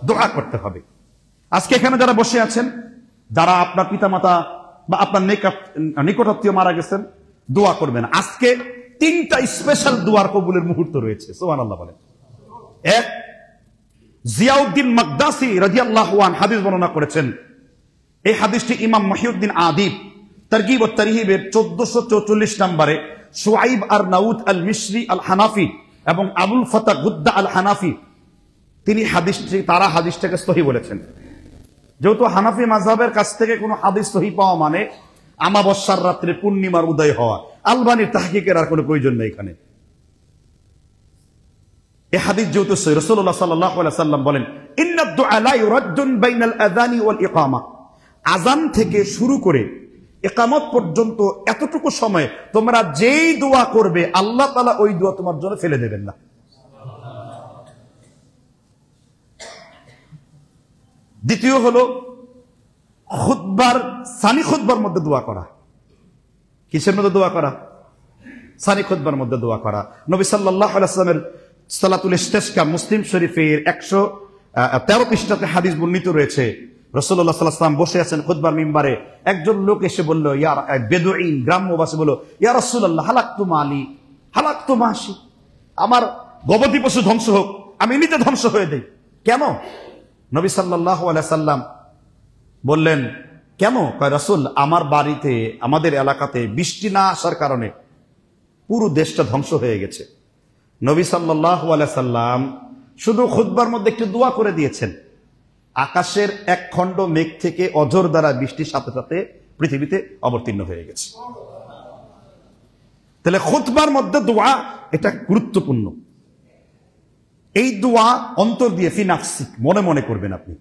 দোয়া করতে হবে। আজকে এখানে যারা বসে আছেন, যারা আপনার পিতামাতা বা আপনার নিকটাত্মীয় মারা গেছেন, দোয়া করবেন। আজকে তিনটা স্পেশাল দুয়ার কবুলের মুহূর্ত রয়েছে, সুবহানাল্লাহ বলেন। এক, জিয়াউদ্দিন মাকদাসি রাদিয়াল্লাহু আনহু হাদিস বর্ণনা করেছেন। এই হাদিসটি ইমাম মহিউদ্দিন আদিব তারগিব ও তারহিবের 1444 নম্বরে শুআইব আর নাউদ আল মিশরি আল হানাফি এবং আবুল ফাতা গুদ্দা আল হানাফি তারা হাদিসটাকে সহিহ বলেছেন। যেহেতু হানাফি মাযহাবের কাছ থেকে কোনো হাদিস সহিহ পাওয়া মানে আমাবস্যার রাত্রে পূর্ণিমার উদয় হওয়া, আলবানীর তাহকিকের আর কোনো প্রয়োজন নেই এখানে। এই হাদিস যেহেতু সহিহ, রাসূলুল্লাহ সাল্লাল্লাহু আলাইহি ওয়াসাল্লাম বলেন, ইন্নাদ দুআ লা ইউরাদ্দুন বাইনাল আযানি ওয়াল ইকামা, আযান থেকে শুরু করে ইকামত পর্যন্ত এতটুকু সময় তোমরা যেই দোয়া করবে আল্লাহ তাআলা ওই দোয়া তোমার জন্য ফেলে দেবেন না। দ্বিতীয় হলো সানি খুতবার মধ্যে দোয়া করা। কিসের মধ্যে দোয়া করা? সানি খুতবার মধ্যে দোয়া করা। নবী সাল্লাল্লাহু আলাইহি ওয়াসাল্লামের সালাতুল ইস্তিসকা মুসলিম শরীফের 113 পৃষ্ঠাতে হাদিস বর্ণিত রয়েছে। রাসূলুল্লাহ সাল্লাল্লাহু আলাইহি ওয়াসাল্লাম বসে আছেন খুতবার মিম্বারে, একজন লোক এসে বলল, ইয়া বেদুইন গ্রামবাসী বলল, ইয়া রাসূলুল্লাহ হালাকতু মালি হালাকতু মাশি, আমার গবাদি পশু ধ্বংস হোক, আমি নিজে ধ্বংস হয়ে দেই। কেন? নবী সাল্লাল্লাহু আলাইহি ওয়াসাল্লাম বললেন, কেন? কয়, রাসূল আমার বাড়িতে আমাদের এলাকাতে বৃষ্টি না আসার কারণে পুরো দেশটা ধ্বংস হয়ে গেছে। নবী সাল্লাল্লাহু আলাইহি ওয়াসাল্লাম শুধু খুতবার মধ্যে একটু দোয়া করে দিয়েছেন, আকাশের এক খণ্ড মেঘ থেকে অঝোর দ্বারা বৃষ্টির সাথে সাথে পৃথিবীতে অবতীর্ণ হয়ে গেছে। তাহলে খুতবার মধ্যে দোয়া এটা গুরুত্বপূর্ণ। এই দোয়া অন্তর দিয়ে ফি নাফসিক মনে মনে করবেন আপনি।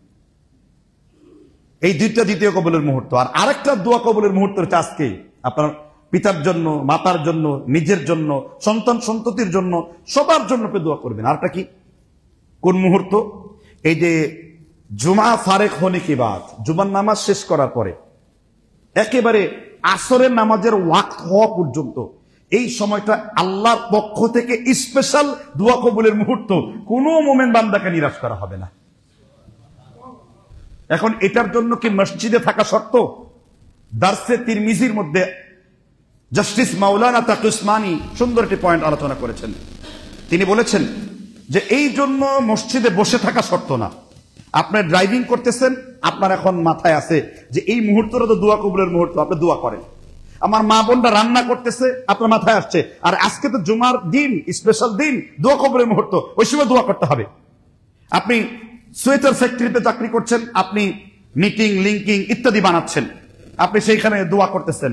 এই দ্বিতীয় কবুলের মুহূর্ত। আর আরেকটা দোয়া কবুলের মুহূর্ত হচ্ছে আজকে আপনার পিতার জন্য, মাতার জন্য, নিজের জন্য, সন্তান সন্ততির জন্য, সবার জন্য দোয়া করবেন। আরটা কি? কোন মুহূর্ত? এই যে জুমা ফারেক হনে কি বাদ, জুমার নামাজ শেষ করার পরে একেবারে আসরের নামাজের ওয়াক্ত হওয়া পর্যন্ত এই সময়টা আল্লাহর পক্ষ থেকে স্পেশাল দোয়া কবুলের মুহূর্ত। কোনো মোমেন বান্দাকে নিরাশ করা হবে না। এখন এটার জন্য কি মসজিদে থাকা শর্ত? দারসে তিরমিজির মধ্যে জাস্টিস মাওলানা তাকি উসমানী সুন্দর একটি পয়েন্ট আলোচনা করেছেন। তিনি বলেছেন যে এই জন্য মসজিদে বসে থাকা শর্ত না। আপনার ড্রাইভিং করতেছেন, আপনার এখন মাথায় আছে যে এই মুহূর্তটা তো দোয়া কবুলের মুহূর্ত, আপনি দোয়া করেন। আমার মা বোনরা রান্না করতেছে, আপনার মাথায় আসছে আর আজকে তো জুমার দিন, স্পেশাল দিন, দোয়া কবুলের মুহূর্ত, ওই সময় দোয়া করতে হবে। আপনি সোয়েটার ফ্যাক্টরিতে চাকরি করছেন, আপনি নিটিং, লিঙ্কিং ইত্যাদি বানাচ্ছেন, আপনি সেইখানে দোয়া করতেছেন।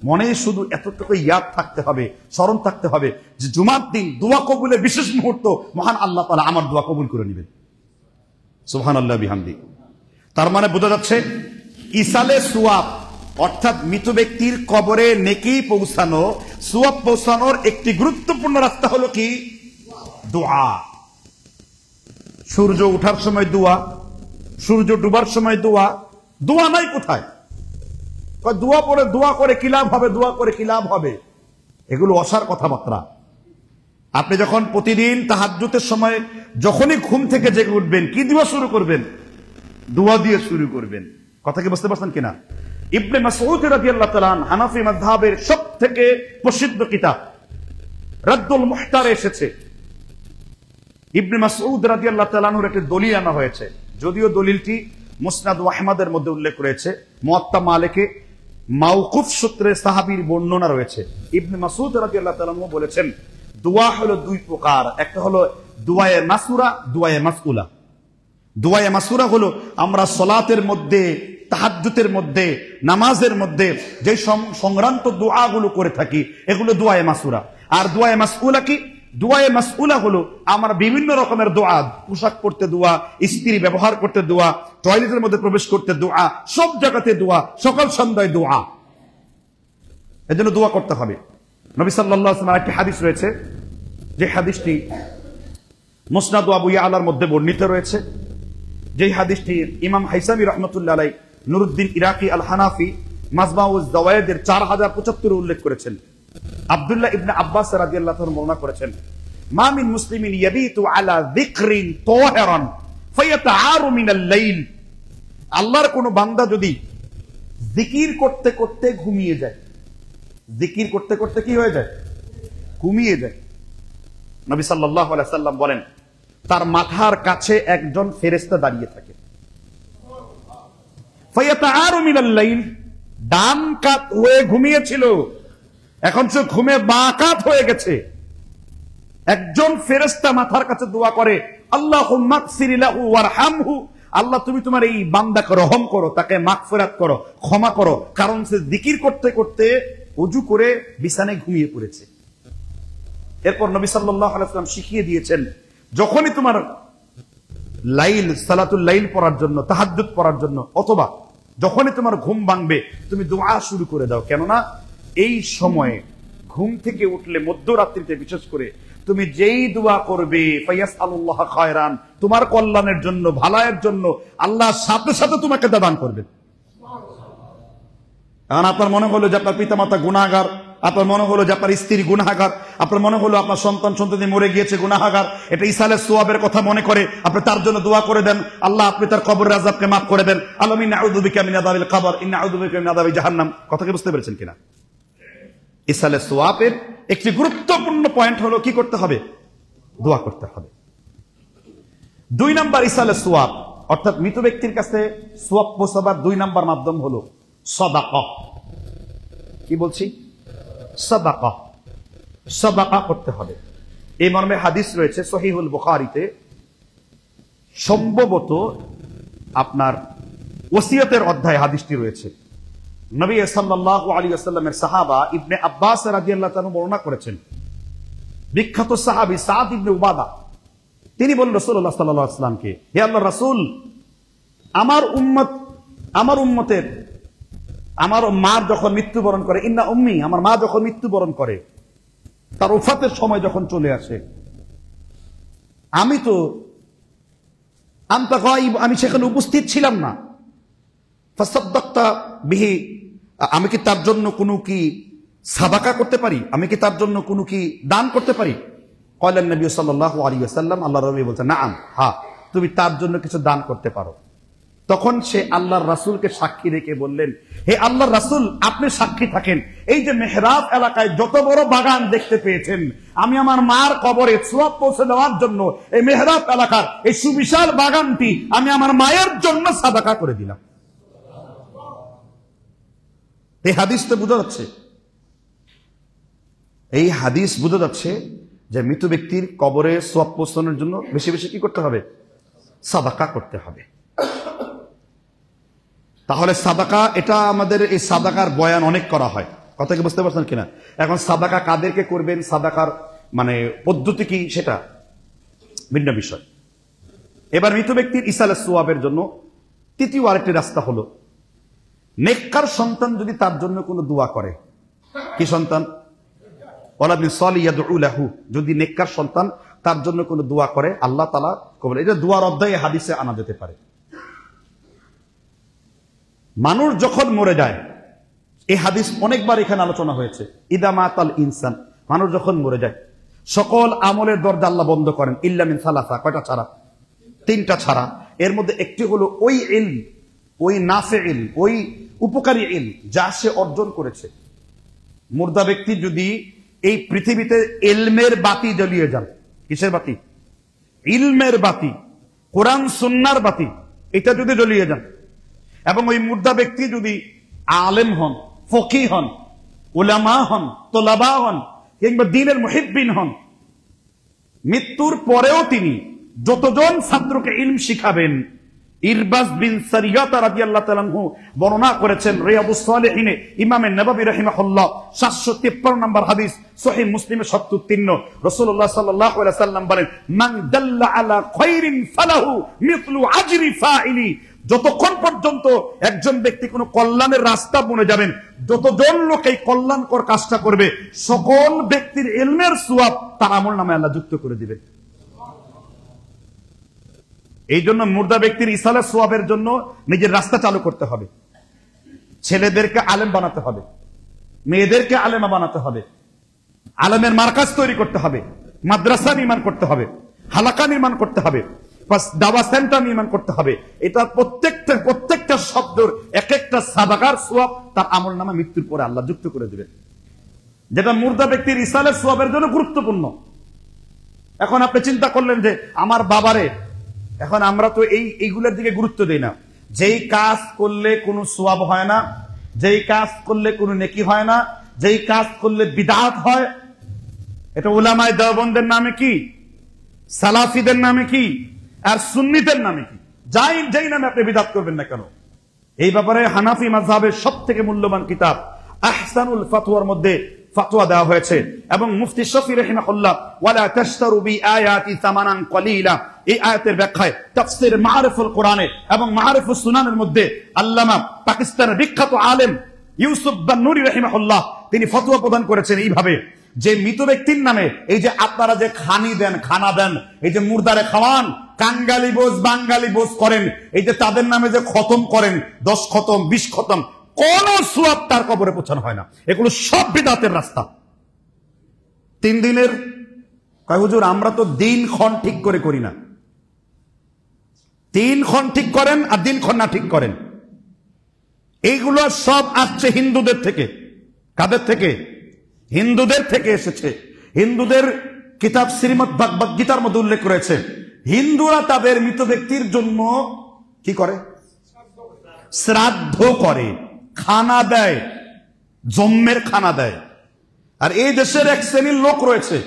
মনে শুধু এতটুকু ইয়াদ থাকতে হবে, স্মরণ থাকতে হবে যে জুমার দিন দোয়া কবুলের বিশেষ মুহূর্ত, মহান আল্লাহ তাআলা আমার দোয়া কবুল করে নেবেন। সুবহানাল্লাহ বিহামদি। তার মানে বোঝা যাচ্ছে ইসালে সুয়াব অর্থাৎ মৃত ব্যক্তির কবরে নেকি পৌঁছানো, সুয়াব পৌঁছানোর একটি গুরুত্বপূর্ণ রাস্তা হলো কি? দোয়া। সূর্য ওঠার সময় দোয়া, সূর্য ডুবার সময় দোয়া। দোয়া নাই কোথায়? দোয়া করে কি লাভ হবে, দোয়া করে কি লাভ হবে? এগুলো অসার কথাবার্তা। আপনি যখন প্রতিদিন তাহাজ্জুদের সময় যখনই ঘুম থেকে জেগে উঠবেন, কি দোয়া শুরু করবেন? দোয়া দিয়ে শুরু করবেন। কথা কি বুঝতে পারছেন কিনা? ইবনে মাসউদ রাদিয়াল্লাহু তাআলা হানাফি মাযহাবের সবথেকে প্রসিদ্ধ কিতাব রাদ্দুল মুহতারে এসেছে ইবনে মাসউদ রাদিয়াল্লাহু তাআলা এর একটা দলিল আনা হয়েছে। যদিও দলিলটি মুসনাদ আহমদের মধ্যে উল্লেখ রয়েছে, মুয়াত্তা মালিকে মাওকুফ সূত্রে সাহাবীর বর্ণনা রয়েছে। ইবনে মাসউদ রাদিয়াল্লাহু তাআলা বলেছেন, দোয়া হলো দুই প্রকার, একটা হলো দুআয়ে মাসুরা, দুআয়ে মাসউলা। দুআয়ে মাসুরা হলো আমরা সালাতের মধ্যে, তাহাজ্জুদের মধ্যে, নামাজের মধ্যে যে সংক্রান্ত দোয়াগুলো করে থাকি, এগুলো দুআয়ে মাসুরা। আর দুআয়ে মাসউলা কি? দুআয়ে মাসউলা হলো আমরা বিভিন্ন রকমের দোয়া, পোশাক পরতে দোয়া, স্ত্রী ব্যবহার করতে দোয়া, টয়লেটের মধ্যে প্রবেশ করতে দোয়া, সব জায়গাতে দোয়া, সকাল সন্ধ্যায় দোয়া। এজন্য দোয়া করতে হবে। নবী সাল্লাল্লাহু আলাইহি ওয়াসাল্লাম একটি হাদিস রয়েছে, যে হাদিসটি মুসনাদ আবু ইয়ালার মধ্যে বর্ণিত রয়েছে। যে হাদিসটি ইমাম হাইসামি রাহমাতুল্লাহ আলাইহি নুরউদ্দিন ইরাকি আল হানাফি মাজমাউজ যাওয়ায়েদের 4075 উল্লেখ করেছেন। আব্দুল্লাহ ইবনে আব্বাস রাদিয়াল্লাহু তাআলা বর্ণনা করেছেন, মা মিন মুসলিমিন ইয়াবিতু আলা যিকরিন তাহিরান ফায়াতাআরু মিনাল লাইল। আল্লাহর কোন বান্দা যদি জিকির করতে করতে ঘুমিয়ে যায়, জিকির করতে করতে কি হয়ে যায়? ঘুমিয়ে যায়, নবী সাল্লাল্লাহু আলাইহি সাল্লাম বলেন তার মাথার কাছে একজন ফেরেশতা দাঁড়িয়ে থাকে। ফায়াতাআরু মিনাল লাইল, ডান কাত হয়ে ঘুমিয়েছিল, এখন সে ঘুমে বাঁ কাত হয়ে গেছে। একজন ফেরেশতা মাথার কাছে দোয়া করে, আল্লাহুম্মা গফির লাহু ওয়ারহামহু, আল্লাহ তুমি তোমার এই বান্দাকে রহম করো, তাকে মাগফিরাত করো, ক্ষমা করো, কারণ সে জিকির করতে করতে ওযু করে বিছানায় ঘুমিয়ে পড়েছে। এরপর নবী সাল্লাল্লাহু আলাইহি ওয়াসাল্লাম শিখিয়ে দিয়েছেন, যখনই তোমার লাইল সালাতুল লাইল পড়ার জন্য, তাহাজ্জুদ পড়ার জন্য, অথবা যখনই তোমার ঘুম ভাঙবে তুমি দোয়া শুরু করে দাও, কেননা এই সময়ে ঘুম থেকে উঠলে মধ্যরাত্রিতে বিশেষ করে তুমি যেই দোয়া করবে ফায়াসআলুল্লাহ খায়রান, তোমার কল্যাণের জন্য, ভালায়ের জন্য আল্লাহ সাথে সাথে তোমাকে দান করবেন। কারণ আপনার মনে হলো যে আপনার পিতামাতা গুনাহগার, আপনার মনে হলো যে আপনার স্ত্রী গুনাহগার, আপনার মনে হলো আপনার সন্তান সন্ততি মরে গিয়েছে গুনাহগার, এটা ইসালের সোয়াবের কথা মনে করে আপনি তার জন্য দোয়া করে দেন, আল্লাহ আপনি তার কবরের আযাবকে মাফ করে দেন। আল্লাহুম্মা ইন্নী আউযু বিকা মিন আযাবিল কবর, ইন্নী আউযু বিকা মিন আযাবি জাহান্নাম। কথা কি বুঝতে পেরেছেন কিনা? ইসালের সোয়াবের একটি গুরুত্বপূর্ণ পয়েন্ট হলো কি করতে হবে? দোয়া করতে হবে। 2 নাম্বার ইসালের সোয়াব, অর্থাৎ মৃত ব্যক্তির কাছে সোয়াব পৌঁছাবার 2 নাম্বার মাধ্যম হলো সাদাকা। কি বলছি? সাদাকা। সাদাকা করতে হবে। এই মর্মে হাদিস রয়েছে সহিহুল বুখারীতে, সম্ভবত আপনার ওসিয়তের অধ্যায়ে হাদিসটি রয়েছে। নবী সাল্লাল্লাহু আলাইহি ওয়াসাল্লামের সাহাবা ইবনে আব্বাস রাদিয়াল্লাহু তাআলা বর্ণনা করেছেন, বিখ্যাত সাহাবী সাদ ইবনে উবাদা, তিনি বললেন রাসূলুল্লাহ সাল্লাল্লাহু আলাইহি ওয়াসাল্লামকে, হে আল্লাহর রাসূল, আমার উম্মতের আমার মা যখন মৃত্যুবরণ করে, ইন্না উম্মি, আমার মা যখন মৃত্যুবরণ করে, তার ওফাতের সময় যখন চলে আসে, আমি তো আনতা গায়ব, আমি সেখানে উপস্থিত ছিলাম না। ফাসাদদাকতা বিহি, আমি কি তার জন্য কোনো কি সাদাকা করতে পারি? আমি কি তার জন্য কোনো কি দান করতে পারি? ক্বালান নবী সাল্লাল্লাহু আলাইহি ওয়াসাল্লাম, আল্লাহর নবী বলছেন, নাআম, হ্যাঁ, তুমি তার জন্য কিছু দান করতে পারো। তখন সে আল্লাহর রাসূলকে সাক্ষী রেখে বললেন, হে আল্লাহর রাসূল, আপনি সাক্ষী থাকেন, এই যে মেহরাব এলাকায় যত বড় বাগান দেখতে পেয়েছেন, আমি আমার মার কবরে সওয়াব পৌঁছে দেওয়ার জন্য এই মেহরাব এলাকার এই সুবিশাল বাগানটি আমি আমার মায়ের জন্য সাদাকা করে দিলাম। এই হাদিস তো বোঝা যাচ্ছে, এই হাদিস বোঝা যাচ্ছে যে মৃত ব্যক্তির কবরে সওয়াব পৌঁছানোর জন্য বেশি বেশি কি করতে হবে? সাদাকা করতে হবে। তাহলে সাদাকা, এটা আমাদের এই সাদাকার বয়ান অনেক করা হয়, কথা কি বুঝতে পারছেন কিনা? এখন সাদাকা কাদেরকে করবেন, সাদাকার মানে পদ্ধতি কি, সেটা ভিন্ন বিষয়। এবার মৃত ব্যক্তির ইসালে সোয়াবের জন্য তৃতীয় আরেকটি রাস্তা হলো, নেককার সন্তান যদি তার জন্য কোনো দোয়া করে, কি সন্তান? ওয়ালাদিন সালিহ ইয়াদউ লাহু, যদি নেককার সন্তান তার জন্য কোনো দোয়া করে, আল্লাহ তাআলা কবুল। এটা দোয়ার অধ্যায়ে হাদিসে আনা যেতে পারে। মানুষ যখন মরে যায়, এই হাদিস অনেকবার এখানে আলোচনা হয়েছে, ইদা মাতাল ইনসান, মানুষ যখন মরে যায় সকল আমলের দরজা আল্লাহ বন্ধ করেন, ইল্লা মিন সালাসা, কয়টা ছাড়া? 3টা ছাড়া। এর মধ্যে একটি হলো ওই ইলম, ওই নাফে ইলম, ওই উপকারী ইলম যা সে অর্জন করেছে। মুর্দা ব্যক্তি যদি এই পৃথিবীতে ইলমের বাতি জ্বলিয়ে যান, কিসের বাতি? ইলমের বাতি, কোরআন সুন্নাহর বাতি, এটা যদি জ্বলিয়ে যান, এবং ওই মুর্দা ব্যক্তি যদি আলেম হন, ফকিহ হন, উলামা হন, তোলাবা হন, কিংবা দ্বীনের মুহিব্বিন হন, মৃত্যুর পরেও তিনি যতজন ছাত্রকে ইলম শিখাবেন, ইরবাজ বিন সারিয়াতা রাদিয়াল্লাহু তাআলা আনহু বর্ণনা করেছেন রিয়াদুস সালিহিনে, ইমাম নববী রাহিমাহুল্লাহ 753 নম্বর হাদিস, সহিহ মুসলিমে 73, রাসূলুল্লাহ সাল্লাল্লাহু আলাইহি ওয়াসাল্লাম বলেন, মান দাল্লা আলা খায়রিন ফালাহু মিথলু আজরি ফাইলি, যতক্ষণ পর্যন্ত একজন ব্যক্তি কোন কল্যাণের রাস্তা বনে যাবেন, যতজন লোক এই কল্যাণকর কাজটা করবে, সকল ব্যক্তির ইলমের সওয়াব তার আমলনামায় আল্লাহ যুক্ত করে দিবেন। এই জন্য মুর্দা ব্যক্তির ইসালের সোয়াবের জন্য নিজের রাস্তা চালু করতে হবে। ছেলেদেরকে আলেম বানাতে হবে, মেয়েদেরকে আলেমা বানাতে হবে, আলেমের মার্কাজ তৈরি করতে হবে, মাদ্রাসা নির্মাণ করতে হবে, হালাকা নির্মাণ করতে হবে, দাওয়া সেন্টার নির্মাণ করতে হবে। এটা প্রত্যেকটা শব্দের এক একটা সাদাকার সোয়াব তার আমলনামা মৃত্যুর পরে আল্লাহ যুক্ত করে দিবেন। যেটা মুর্দা ব্যক্তির ইসালের সোয়াবের জন্য গুরুত্বপূর্ণ। এখন আপনি চিন্তা করলেন যে আমার বাবারে, এখন আমরা তো এইগুলোর দিকে গুরুত্ব দেই না। যেই কাজ করলে কোনো সোয়াব হয় না, যেই কাজ করলে কোনো নেকি হয় না, যেই কাজ করলে বিদআত হয়, এটা উলামায়ে দেওবন্দের নামে কি, সালাফিদের নামে কি, আর সুন্নিদের নামে কি, যেই নামে আপনি বিদআত করবেন না কেন। এই ব্যাপারে হানাফি মাযহাবের সবথেকে মূল্যবান কিতাব আহসানুল ফাতওয়ার মধ্যে ফতোয়া দেওয়া হয়েছে, এবং মুফতি শফি রাহিমাহুল্লাহ ওয়ালা তাশতারু বিআয়াতি সামানান কলিলা, এই আয়াতের ব্যাখ্যায় তাফসীর মাআরিফুল কোরআনে এবং মাআরিফুস সুনানের মধ্যে আল্লামা পাকিস্তানের বিখ্যাত আলেম ইউসুফ বান্নুরি রাহিমাহুল্লাহ তিনি ফতোয়া প্রদান করেছেন এইভাবে, যে মৃত ব্যক্তির নামে এই যে আপনারা যে খানা দেন, এই যে মুর্দারে খাওয়ান, কাঙ্গালি বোঝ বাঙ্গালি বোঝ করেন, এই যে তাদের নামে যে খতম করেন, 10 খতম 20 খতম, কোন সোয়াব তার কবরে পৌঁছানো হয় না। এগুলো সব বিদআতের রাস্তা। 3 দিনের কয় হুজুর আমরা তো দিনক্ষণ ঠিক করে করি না। 3 ক্ষণ ঠিক করেন আর দিনক্ষণ না ঠিক করেন। এইগুলো সব আসছে হিন্দুদের থেকে। কাদের থেকে? হিন্দুদের থেকে এসেছে। হিন্দুদের কিতাব শ্রীমদ্ ভাগবত গীতার মধ্যে উল্লেখ করেছে, হিন্দুরা তাদের মৃত ব্যক্তির জন্য কি করে? শ্রাদ্ধ করে, খানা দেয়, জম্মের খানা দেয়। আর এই দেশের এক শ্রেণীর লোক রয়েছে,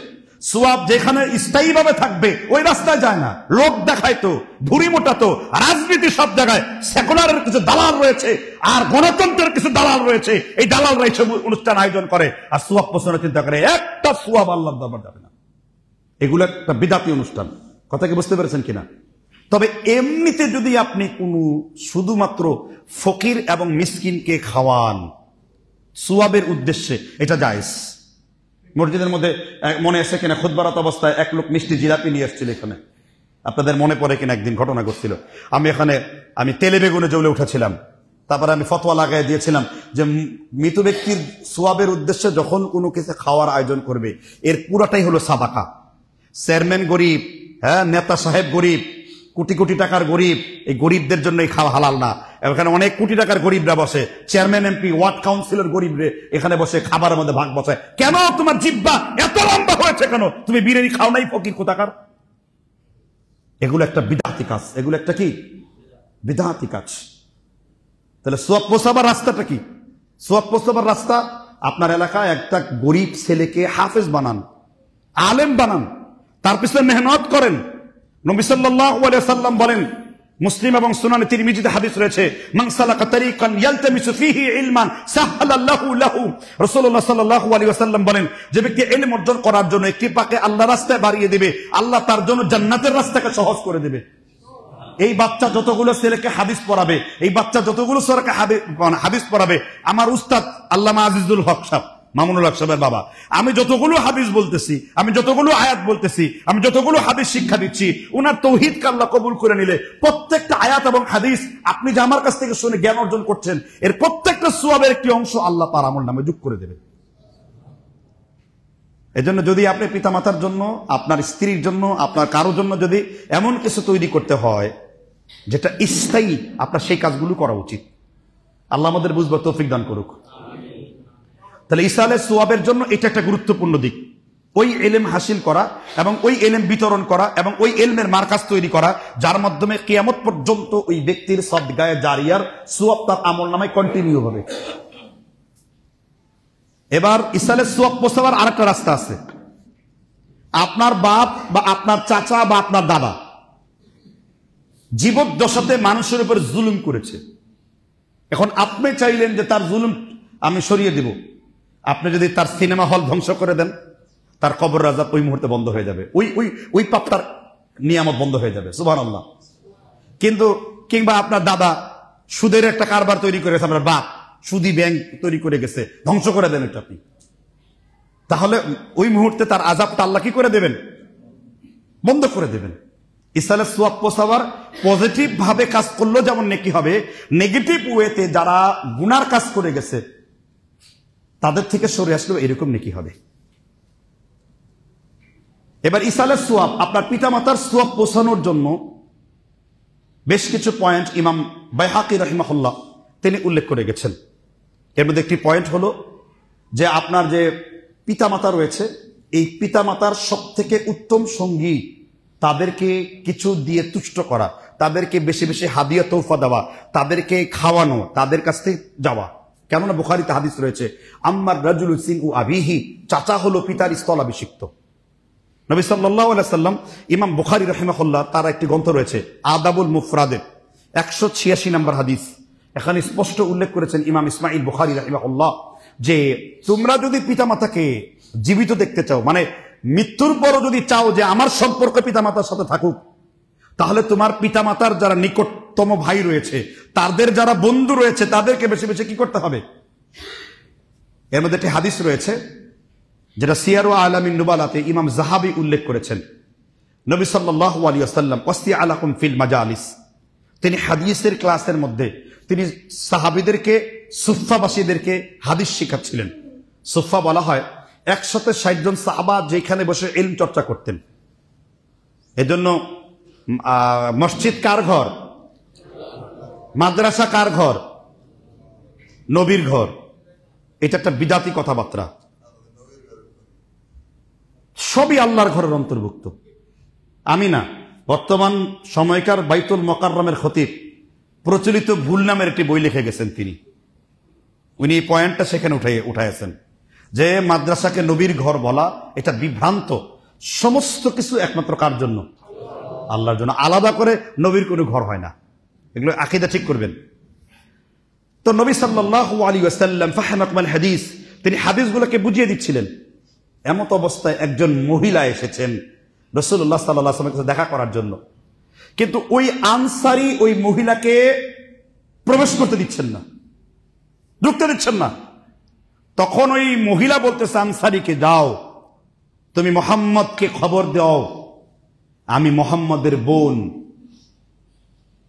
সোয়াব যেখানে স্থায়ীভাবে থাকবে ওই রাস্তায় যায় না, লোক দেখায় তো, ভুড়ি মোটা তো, রাজনীতি সব জায়গায়, সেকুলারের কিছু দালাল রয়েছে আর গণতন্ত্রের কিছু দালাল রয়েছে, এই দালালরা এইসব অনুষ্ঠান আয়োজন করে আর সোয়াব পৌঁছানোর চিন্তা করে। একটা সোয়াব আল্লাহর দরবার যাবে না। এগুলো একটা বিদআতি অনুষ্ঠান। কথা কি বুঝতে পেরেছেন কিনা? তবে এমনিতে যদি আপনি কোনো শুধুমাত্র ফকির এবং মিসকিনকে খাওয়ান সোয়াবের উদ্দেশ্যে, এটা জায়েজ। মসজিদের মধ্যে মনে আছে কিনা, খুতবারত অবস্থায় এক লোক মিষ্টি জিলাপি নিয়ে এসেছিল এখানে, আপনাদের মনে পড়ে কিনা? একদিন ঘটনা ঘটছিল, আমি তেলে বেগুনে জ্বলে উঠেছিলাম। তারপরে আমি ফতোয়া লাগাই দিয়েছিলাম যে মৃত ব্যক্তির সোয়াবের উদ্দেশ্যে যখন কোনো কিছু খাওয়ার আয়োজন করবে, এর পুরাটাই হলো সাদাকা। চেয়ারম্যান গরিব, নেতা সাহেব গরিব, কোটি কোটি টাকার গরিব, এই গরিবদের জন্য এই খাওয়া হালাল না। এখানে অনেক কোটি টাকার গরিবরা বসে, চেয়ারম্যান এমপি ওয়ার্ড কাউন্সিলর গরিবরে এখানে বসে খাবারের মধ্যে ভাগ বসায়। কেন তোমার জিহ্বা এত লম্বা হয়েছে কেন? তুমি বিরিয়ানি খাও নাই ফকির কোথাকার? এগুলো একটা বিদআতি কাজ। এগুলো একটা কি? বিদআতি কাজ। তাহলে সোয়াব পৌঁছাবার রাস্তাটা কি? সোয়াব পৌঁছাবার রাস্তা, আপনার এলাকায় একটা গরিব ছেলেকে হাফেজ বানান, আলেম বানান, তার পিছনে মেহনত করেন। নবী সাল্লাল্লাহু আলাইহি ওয়াসাল্লাম বলেন, মুসলিম এবং সুনানে তিরমিজিতে হাদিস রয়েছে, মান সালাকা তারিকান ইয়ালতামিসু ফীহি ইলমান সাহালাল্লাহু লাহু। রাসূলুল্লাহ সাল্লাল্লাহু আলাইহি ওয়াসাল্লাম বলেন, যে ব্যক্তি ইলম অর্জন করার জন্য একটি পাকে আল্লাহর রাস্তায় বাড়িয়ে দিবে, আল্লাহ তার জন্য জান্নাতের রাস্তাকে সহজ করে দিবে। এই বাচ্চা যতগুলো ছেলেকে হাদিস পড়াবে, এই বাচ্চা যতগুলো ছেলেকে হাদিস পড়াবে, আমার উস্তাদ আল্লামা আজিজুল হক সাহেব, মামুনুল হক সাহেবের বাবা, আমি যতগুলো হাদিস বলতেছি, আমি যতগুলো আয়াত বলতেছি, আমি যতগুলো হাদিস শিক্ষা দিচ্ছি, উনার তৌহিদকে আল্লাহ কবুল করে নিলে প্রত্যেকটা আয়াত এবং হাদিস আপনি যে আমার কাছ থেকে শুনে জ্ঞান অর্জন করছেন, এর প্রত্যেকটা সওয়াবের একটি অংশ আল্লাহ তার আমল নামে যোগ করে দেবে। এজন্য যদি আপনি পিতামাতার জন্য, আপনার স্ত্রীর জন্য, আপনার কারোর জন্য যদি এমন কিছু তৈরি করতে হয় যেটা স্থায়ী, আপনার সেই কাজগুলো করা উচিত। আল্লাহ আমাদের বুঝবার তৌফিক দান করুক। তাহলে ইসালে সোয়াবের জন্য এটা একটা গুরুত্বপূর্ণ দিক, ওই ইলম হাসিল করা এবং ওই ইলম বিতরণ করা এবং ওই ইলমের মার্কাজ তৈরি করা, যার মাধ্যমে কিয়ামত পর্যন্ত ওই ব্যক্তির সাদগায়ে জারিয়ার সোয়াব তার আমলনামায় কন্টিনিউ হবে। এবার ইসালে সোয়াব পৌঁছাবার আরেকটা রাস্তা আছে। আপনার বাপ বা আপনার চাচা বা আপনার দাদা জীবদ্দশাতে মানুষের উপর জুলুম করেছে, এখন আপনি চাইলেন যে তার জুলুম আমি সরিয়ে দিব। আপনি যদি তার সিনেমা হল ধ্বংস করে দেন, তার কবর রাজা ওই মুহূর্তে বন্ধ হয়ে যাবে, ওই পাপটার নিয়ামত বন্ধ হয়ে যাবে। সুবহানাল্লাহ। কিন্তু কিংবা আপনার দাদা সুদের একটা কারবার তৈরি করেছে, আপনার বাপ সুদি ব্যাংক তৈরি করে গেছে, ধ্বংস করে দেন এটা আপনি, তাহলে ওই মুহূর্তে তার আযাবটা আল্লাহ কি করে দেবেন? বন্ধ করে দেবেন। ইসালে সোয়াব পৌঁছাবার পজিটিভ ভাবে কাজ করলো যেমন নেকি হবে, নেগেটিভ ওয়েতে যারা গুনার কাজ করে গেছে তাদের থেকে সরে আসলেও এরকম নেকি হবে। এবার ইসালে সোয়াব, আপনার পিতামাতার সোয়াব পৌঁছানোর জন্য বেশ কিছু পয়েন্ট ইমাম বাইহাকি রাহিমাহুল্লাহ তিনি উল্লেখ করে গেছেন। এর মধ্যে একটি পয়েন্ট হলো যে আপনার যে পিতামাতা রয়েছে, এই পিতামাতার সব থেকে উত্তম সঙ্গী তাদেরকে কিছু দিয়ে তুষ্ট করা, তাদেরকে বেশি বেশি হাদিয়া তোহফা দেওয়া, তাদেরকে খাওয়ানো, তাদের কাছ থেকে যাওয়া। কেননা বুখারীতে হাদিস রয়েছে, আম্মার রাজুলু সিনউ আবিহি, চাচা হলো পিতার স্থলাভিষিক্ত। নবী সাল্লাল্লাহু আলাইহি সাল্লাম, ইমাম বুখারী রাহিমাহুল্লাহ তার একটি গ্রন্থ রয়েছে আদাবুল মুফরাদে 186 নম্বর হাদিস, এখানে স্পষ্ট উল্লেখ করেছেন ইমাম ইসমাইল বুখারী রাহিমাহুল্লাহ যে তোমরা যদি পিতামাতাকে জীবিত দেখতে চাও, মানে মৃত্যুর পরও যদি চাও যে আমার সম্পর্ক পিতামাতার সাথে থাকুক, তাহলে তোমার পিতামাতার যারা নিকটতম ভাই রয়েছে, তাদের যারা বন্ধু রয়েছে, তাদেরকে বেশি বেশি কি করতে হবে। এর মধ্যে একটি হাদিস রয়েছে যেটা সিয়ার ওয়া আলামিন নুবালাতে ইমাম যাহাবী উল্লেখ করেছেন। নবী সাল্লাল্লাহু আলাইহি ওয়াসাল্লাম ওয়াসি আলাকুম ফিল মাজালিস, তিনি হাদিসের ক্লাসের মধ্যে তিনি সাহাবীদেরকে, সুফফাবাসীদেরকে হাদিস শিখাচ্ছিলেন। সুফফা বলা হয় 160 জন সাহাবা যেখানে বসে ইলম চর্চা করতেন। এজন্য মসজিদ কার ঘর? মাদ্রাসা কার ঘর? নবীর ঘর। এটা একটা বিদাতি কথাবার্তা, সবই আল্লাহর ঘরের অন্তর্ভুক্ত। আমি না, বর্তমান সময়কার বাইতুল মোকাররমের খতিব প্রচলিত ভুল নামের একটি বই লিখে গেছেন তিনি। উনি এই পয়েন্টটা সেখানে উঠাইছেন যে মাদ্রাসাকে নবীর ঘর বলা এটা বিভ্রান্ত। সমস্ত কিছু একমাত্র কার জন্য? আল্লাহর জন্য। আলাদা করে নবীর কোনো ঘর হয় না। এগুলো আকীদা ঠিক করবেন। তো নবী সাল্লাল্লাহু আলাইহি ওয়াসাল্লাম ফাহামাকুল হাদিস, তিনি হাদিসগুলোকে বুঝিয়ে দিচ্ছিলেন। এমত অবস্থায় একজন মহিলা এসেছেন রাসূলুল্লাহ সাল্লাল্লাহু আলাইহি ওয়াসাল্লামের কাছে দেখা করার জন্য, কিন্তু ওই আনসারী ওই মহিলাকে প্রবেশ করতে দিচ্ছেন না, ঢুকতে দিচ্ছেন না। তখন ওই মহিলা বলতেছে আনসারীকে, যাও তুমি মুহাম্মদকে খবর দাও আমি মুহাম্মদের বোন।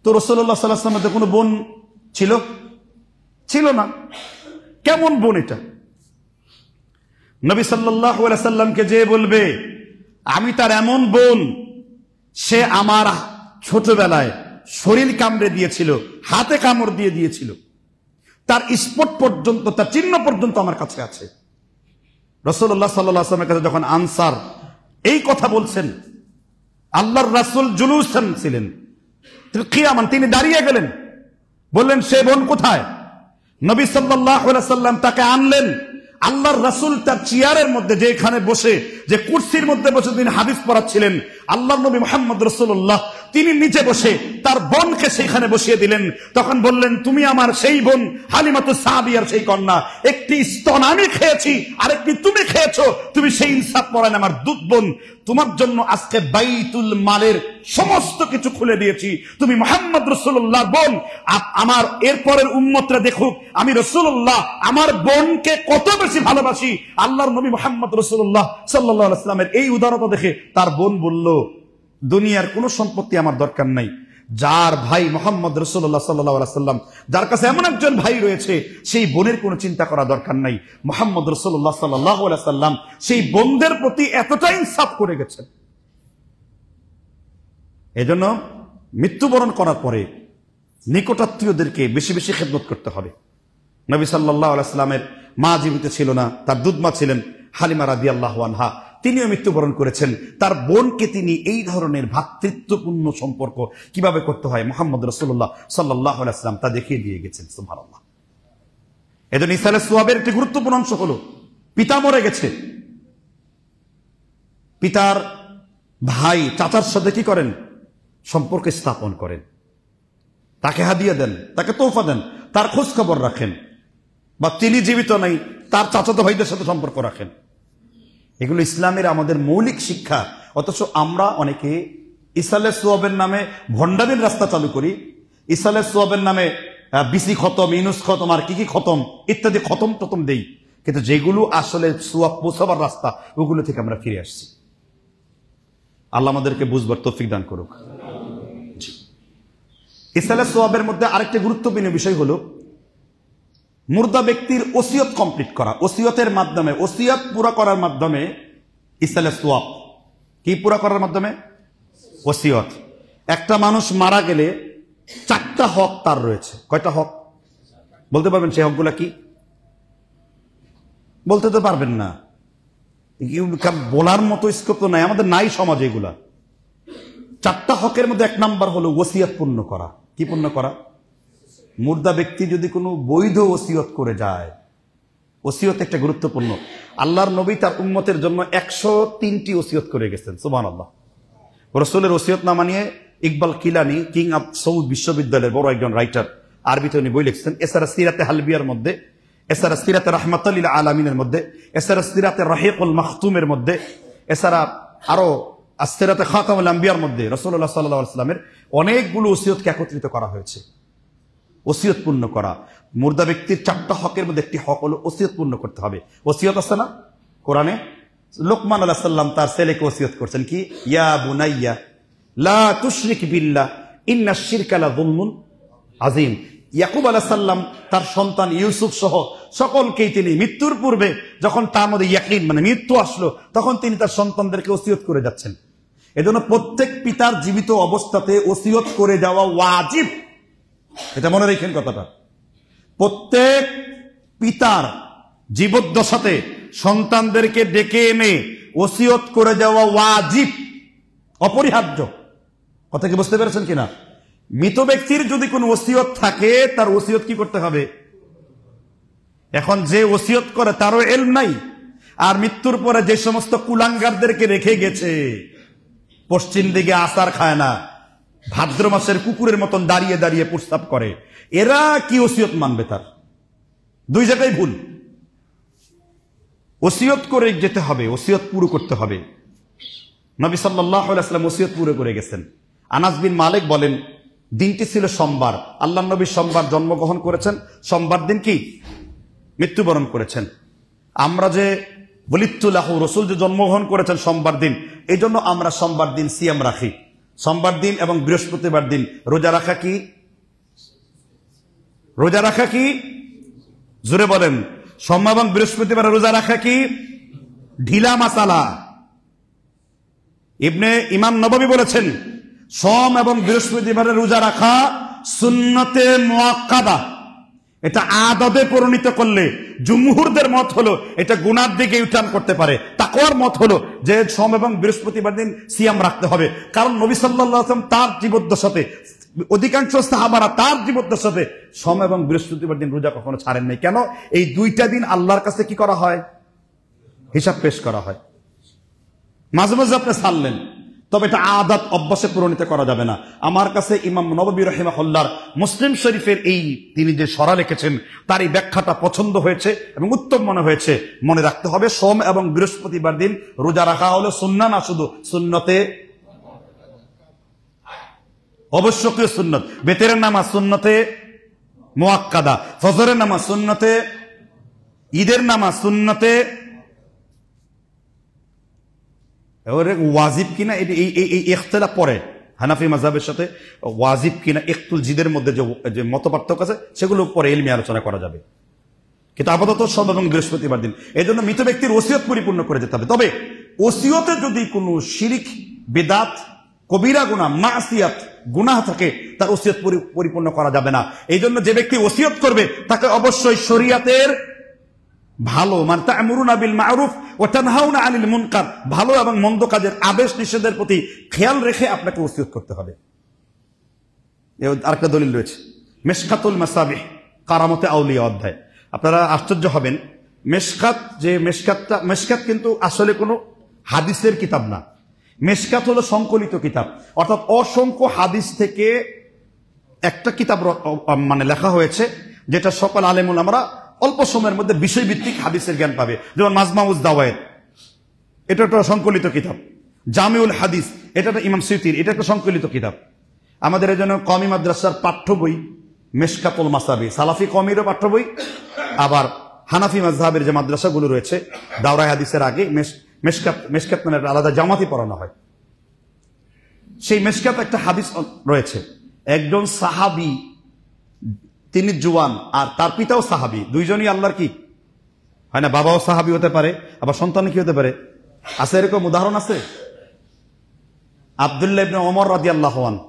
তো রাসূলুল্লাহ সাল্লাল্লাহু আলাইহি ওয়াসাল্লামের কোনো বোন ছিল না। কেমন বোন এটা? নবী সাল্লাল্লাহু আলাইহি ওয়াসাল্লামকে যে বলবে আমি তার এমন বোন, সে আমার ছোটবেলায় শরীর কামড়ে দিয়েছিল, হাতে কামড় দিয়ে দিয়েছিল, তার স্পট পর্যন্ত, তার চিহ্ন পর্যন্ত আমার কাছে আছে। রাসূলুল্লাহ সাল্লাল্লাহু আলাইহি ওয়াসাল্লামের কাছে যখন আনসার এই কথা বলছেন, আল্লাহর রাসূল জুলুসান ছিলেন, কিয়ামান, তিনি দাঁড়িয়ে গেলেন, বললেন সে বোন কোথায়? নবী সাল্লাল্লাহু আলাইহি ওয়াসাল্লাম তাকে আনলেন। আল্লাহর রাসূল তার চেয়ারের মধ্যে, যেখানে বসে, যে কুরসির মধ্যে বসে তিনি হাদিস পড়াচ্ছিলেন, আল্লাহর নবী মুহাম্মদ রাসূলুল্লাহ তিনি নিচে বসে তার বোনকে সেখানে বসিয়ে দিলেন। তখন বললেন, তুমি আমার সেই বোন হালিমাতুস সাদিয়ার সেই কন্যা, একটি স্তন আমি খেয়েছি আর একটি তুমি খেয়েছো, তুমি সেই ইনসাফ পরায়ণ আমার দুধ বোন। তোমার জন্য আজকে বাইতুল মালের সমস্ত কিছু খুলে দিয়েছি, তুমি মুহাম্মদ রাসূলুল্লাহ বোন। আমার এরপরের উম্মতরা দেখুক আমি রাসূলুল্লাহ আমার বোনকে কত বেশি ভালোবাসি। আল্লাহর নবী মুহাম্মদ রাসূলুল্লাহ সাল্লাল্লাহু আলাইহি ওয়াসাল্লামের এই উদারতা দেখে তার বোন বলল, দুনিয়ার কোনো সম্পত্তি আমার দরকার নাই, যার ভাই মুহাম্মদ রাসূলুল্লাহ সাল্লাল্লাহু আলাইহি ওয়াসাল্লাম, যার কাছে এমন একজন ভাই রয়েছে, সেই বোনের কোনো চিন্তা করা দরকার নাই। মুহাম্মদ রাসূলুল্লাহ সাল্লাল্লাহু আলাইহি ওয়াসাল্লাম সেই বোনদের প্রতি এতটা ইনসাফ করে গেছেন। এজন্য মৃত্যুবরণ করার পরে নিকটাত্মীয়দেরকে বেশি বেশি খেদমত করতে হবে। নবী সাল্লাল্লাহু আলাইহি ওয়াসাল্লামের মা জীবিত ছিল না, তার দুধমা ছিলেন হালিমা রাদিয়াল্লাহু আনহা, তিনিও মৃত্যুবরণ করেছেন। তার বোনকে তিনি এই ধরনের ভ্রাতৃত্বপূর্ণ সম্পর্ক কিভাবে করতে হয় মুহাম্মদ রাসূলুল্লাহ সাল্লাল্লাহু আলাইহি ওয়াসাল্লাম তা দেখিয়ে দিয়ে গেছেন। সুবহানাল্লাহ। এজন্য ইসালে সোয়াবের একটি গুরুত্বপূর্ণ অংশ হলো, পিতা মরে গেছে, পিতার ভাই চাচার সাথে কি করেন? সম্পর্ক স্থাপন করেন, তাকে হাদিয়া দেন, তাকে তোহফা দেন, তার খোঁজ খবর রাখেন, বা তিনি জীবিত নাই তার চাচাতো ভাইদের সাথে সম্পর্ক রাখেন। এগুলো ইসলামের আমাদের মৌলিক শিক্ষা। অথচ আমরা অনেকে ইসালে সোয়াবের নামে ভণ্ডামির রাস্তা চালু করি, ইসালে সোয়াবের নামে বিসি খতম, ইনুস খতম, আর কি কি খতম ইত্যাদি খতম টতম দেই, কিন্তু যেগুলো আসলে সোয়াব পৌঁছাবার রাস্তা, ওগুলো থেকে আমরা ফিরে আসছি। আল্লাহ আমাদেরকে বুঝবার তৌফিক দান করুক। ইসালে সোয়াবের মধ্যে আরেকটি গুরুত্বপূর্ণ বিষয় হলো মুর্দা ব্যক্তির ওসিয়ত কমপ্লিট করা। ওসিয়তের মাধ্যমে, ওসিয়ত পুরা করার মাধ্যমে ইসালে সোয়াব। কি পুরা করার মাধ্যমে? ওসিয়ত। একটা মানুষ মারা গেলে 4টা হক তার রয়েছে। কয়টা হক বলতে পারবেন? সেই হকগুলা কি? বলতে তো পারবেন না। বলার মতো স্কোপ তো নাই, আমাদের নাই সমাজে এগুলা। 4টা হকের মধ্যে 1 নাম্বার হলো ওসিয়ত পূর্ণ করা। কি পূর্ণ করা? মুর্দা ব্যক্তি যদি কোনো বৈধ ওসিয়ত করে যায়, ওসিয়ত একটা গুরুত্বপূর্ণ। আল্লাহর নবী তার উম্মতের জন্য 103টি ওসিয়ত করে গেছেন, সুবহানাল্লাহ। রাসূলের ওসিয়ত না মানিয়ে Iqbal Kiliani, king of Saud বিশ্ববিদ্যালয়ের বড় একজন রাইটার, আরবিতে উনি বই লিখছেন। এছাড়া সিরাতে হালবিয়ার মধ্যে, এছাড়া সিরাতে রাহমাতুল লিল আলামিনের মধ্যে, এছাড়া সিরাতে রাহিকুল মাখতুমের মধ্যে, এছাড়া আরো আসিরাতে খাতামুল আম্বিয়ার মধ্যে রাসূলুল্লাহ সাল্লাল্লাহু আলাইহি ওয়াসাল্লামের অনেকগুলো ওসিয়তকে একত্রিত করা হয়েছে। ওসিয়ত পূর্ণ করা মুর্দা ব্যক্তির 4টা হকের মধ্যে একটি হক হলো ওসিয়ত পূর্ণ করতে হবে। ওসিয়ত আছে না কোরআনে? লোকমান আলাইহিস সালাম তার ছেলেকে ওসিয়ত করছেন কি? ইয়া বুনাইয়া লা তুশরিক বিল্লাহ ইন্নাশ শিরকা লা যুলমুন আযীম। ইয়াকুব আলাইহিস সালাম তার সন্তান ইউসুফ সহ সকলকেই তিনি মৃত্যুর পূর্বে যখন তার মধ্যে ইয়াকিন মানে মৃত্যু আসলো, তখন তিনি তার সন্তানদেরকে ওসিয়ত করে যাচ্ছেন। এজন্য প্রত্যেক পিতার জীবিত অবস্থাতে ওসিয়ত করে যাওয়া ওয়াজিব। এটা মনে রাখেন কথাটা। প্রত্যেক পিতার জীবদ্দশাতে সন্তানদেরকে ডেকে এনে ওসিয়ত করে যাওয়া ওয়াজিব, অপরিহার্য। কথা কি বুঝতে পেরেছেন কিনা? মৃত ব্যক্তির যদি কোনো ওসিয়ত থাকে, তার ওসিয়ত কি করতে হবে? এখন যে ওসিয়ত করে তারও ইলম নাই, আর মৃত্যুর পরে যে সমস্ত কুলাঙ্গারদেরকে রেখে গেছে, পশ্চিম দিকে আসার খায় না, ভাদ্র মাসের কুকুরের মতন দাঁড়িয়ে দাঁড়িয়ে প্রস্তাব করে, এরা কি ওসিয়ত মানবে? তার 2 জায়গায় ভুল। ওসিয়ত করে যেতে হবে, ওসিয়ত পুরো করতে হবে। নবী সাল্লাল্লাহু আলাইহি ওয়াসাল্লাম ওসিয়ত পুরো করে গেছেন। আনাস বিন মালিক বলেন, দিনটি ছিল সোমবার। আল্লাহর নবী সোমবার জন্মগ্রহণ করেছেন, সোমবার দিন কি মৃত্যুবরণ করেছেন। আমরা যে বলিতুল্লাহ, রাসূল যে জন্মগ্রহণ করেছেন সোমবার দিন, এই জন্য আমরা সোমবার দিন সিয়াম রাখি। সোমবার দিন এবং বৃহস্পতিবার দিন রোজা রাখা কি? রোজা রাখা কি? জোরে বলেন। সোম এবং বৃহস্পতিবার রোজা রাখা কি? ঢিলা মাসালা। ইমাম নববী বলেছেন, সোম এবং বৃহস্পতিবারে রোজা রাখা সুন্নতে মুআক্কাদা। এটা আদতে পরিণত করলে জুমহুরদের মত হলো এটা গুনার দিকে ইউটার্ন করতে পারে। তাকওয়ার মত হলো যে সোম এবং বৃহস্পতিবার দিন সিয়াম রাখতে হবে, কারণ নবী সাল্লাল্লাহু আলাইহি ওয়াসাল্লাম তার জীবদ্দশাতে, অধিকাংশ সাহাবারা তার জীবদ্দশাতে সোম এবং বৃহস্পতিবার দিন রোজা কখনো ছাড়েন নাই। কেন? এই 2টা দিন আল্লাহর কাছে কি করা হয়? হিসাব পেশ করা হয়। মাঝে মাঝে আপনি ছাড়লেন, তবে এটা আদাত, অভ্যাসে পরিণত করা যাবে না। আমার কাছে ইমাম নববী রাহিমাহুল্লাহর মুসলিম শরীফের এই তিনি যে সরা লিখেছেন, তার এই ব্যাখ্যাটা পছন্দ হয়েছে এবং উত্তম মনে হয়েছে। মনে রাখতে হবে, সোম এবং বৃহস্পতিবার দিন রোজা রাখা হলো সুন্নাহ না শুধু সুন্নতে? অবশ্যই সুন্নত। বেতেরের নামাজ সুন্নতে মুআক্কাদা, ফজরের নামাজ সুন্নতে, ঈদের নামাজ সুন্নতে। ওয়াজিব কিনা এই ইখতিলাফ পরে হানাফি মাযহাবের সাথে ওয়াজিব কিনা ইখতুল জিদের মধ্যে যে মতপার্থক্য আছে, সেগুলো পরে ইলমি আলোচনা করা যাবে। কিন্তু আপাতত সোম এবং বৃহস্পতিবার দিন। এই জন্য মৃত ব্যক্তির ওসিয়ত পরিপূর্ণ করে যেতে হবে। তবে ওসিয়তে যদি কোনো শিরিক, বিদআত, কবিরা গুনাহ, মাসিয়াত, গুনাহ থাকে, তার ওসিয়ত পরিপূর্ণ করা যাবে না। এই জন্য যে ব্যক্তি ওসিয়ত করবে তাকে অবশ্যই শরীয়তের ভালো, মানে তা'মুরুনা বিল মা'রুফ ওয়া তানহাউনা আনিল মুনকার, ভালো এবং মন্দ কাজের আদেশ নিষেধের প্রতি খেয়াল রেখে আপনাকে ওসিয়ত করতে হবে। আরেকটা দলিল রয়েছে, মিশকাতুল মাসাবিহ, কারামতে আউলিয়া অধ্যায়। আপনারা আশ্চর্য হবেন, মেশকাত কিন্তু আসলে কোনো হাদিসের কিতাব না। মেশকাত হলো সংকলিত কিতাব, অর্থাৎ অসংখ্য হাদিস থেকে একটা কিতাব মানে লেখা হয়েছে, যেটা সকল আলেমুল আমরা অল্প সময়ের মধ্যে বিষয়ভিত্তিক হাদিসের জ্ঞান পাবে। যেমন মাজমাউজ দাওয়ায়েত, এটা একটা সংকলিত কিতাব। জামিউল হাদিস, এটা একটা ইমাম সুয়ুতির, এটা একটা সংকলিত কিতাব। আমাদের এই জন্য কওমি মাদ্রাসার পাঠ্য বই মিশকাতুল মাসাবি, সালাফি কওমিরও পাঠ্য বই, আবার হানাফি মাযহাবের যে মাদ্রাসাগুলো রয়েছে দাওরায়ে হাদিসের আগে মেশকাত মানে একটা আলাদা জামাতি পড়ানো হয়। সেই মেশকাত একটা হাদিস রয়েছে, একজন সাহাবী, তিনি জুয়ান আর তার পিতাও সাহাবী, দুইজনই আল্লাহর কি হয় না, বাবাও সাহাবী হতে পারে, আবার সন্তান কি হতে পারে। আছে এরকম উদাহরণ আছে। আব্দুল্লাহ ইবনে ওমর রাদিয়াল্লাহু আনহু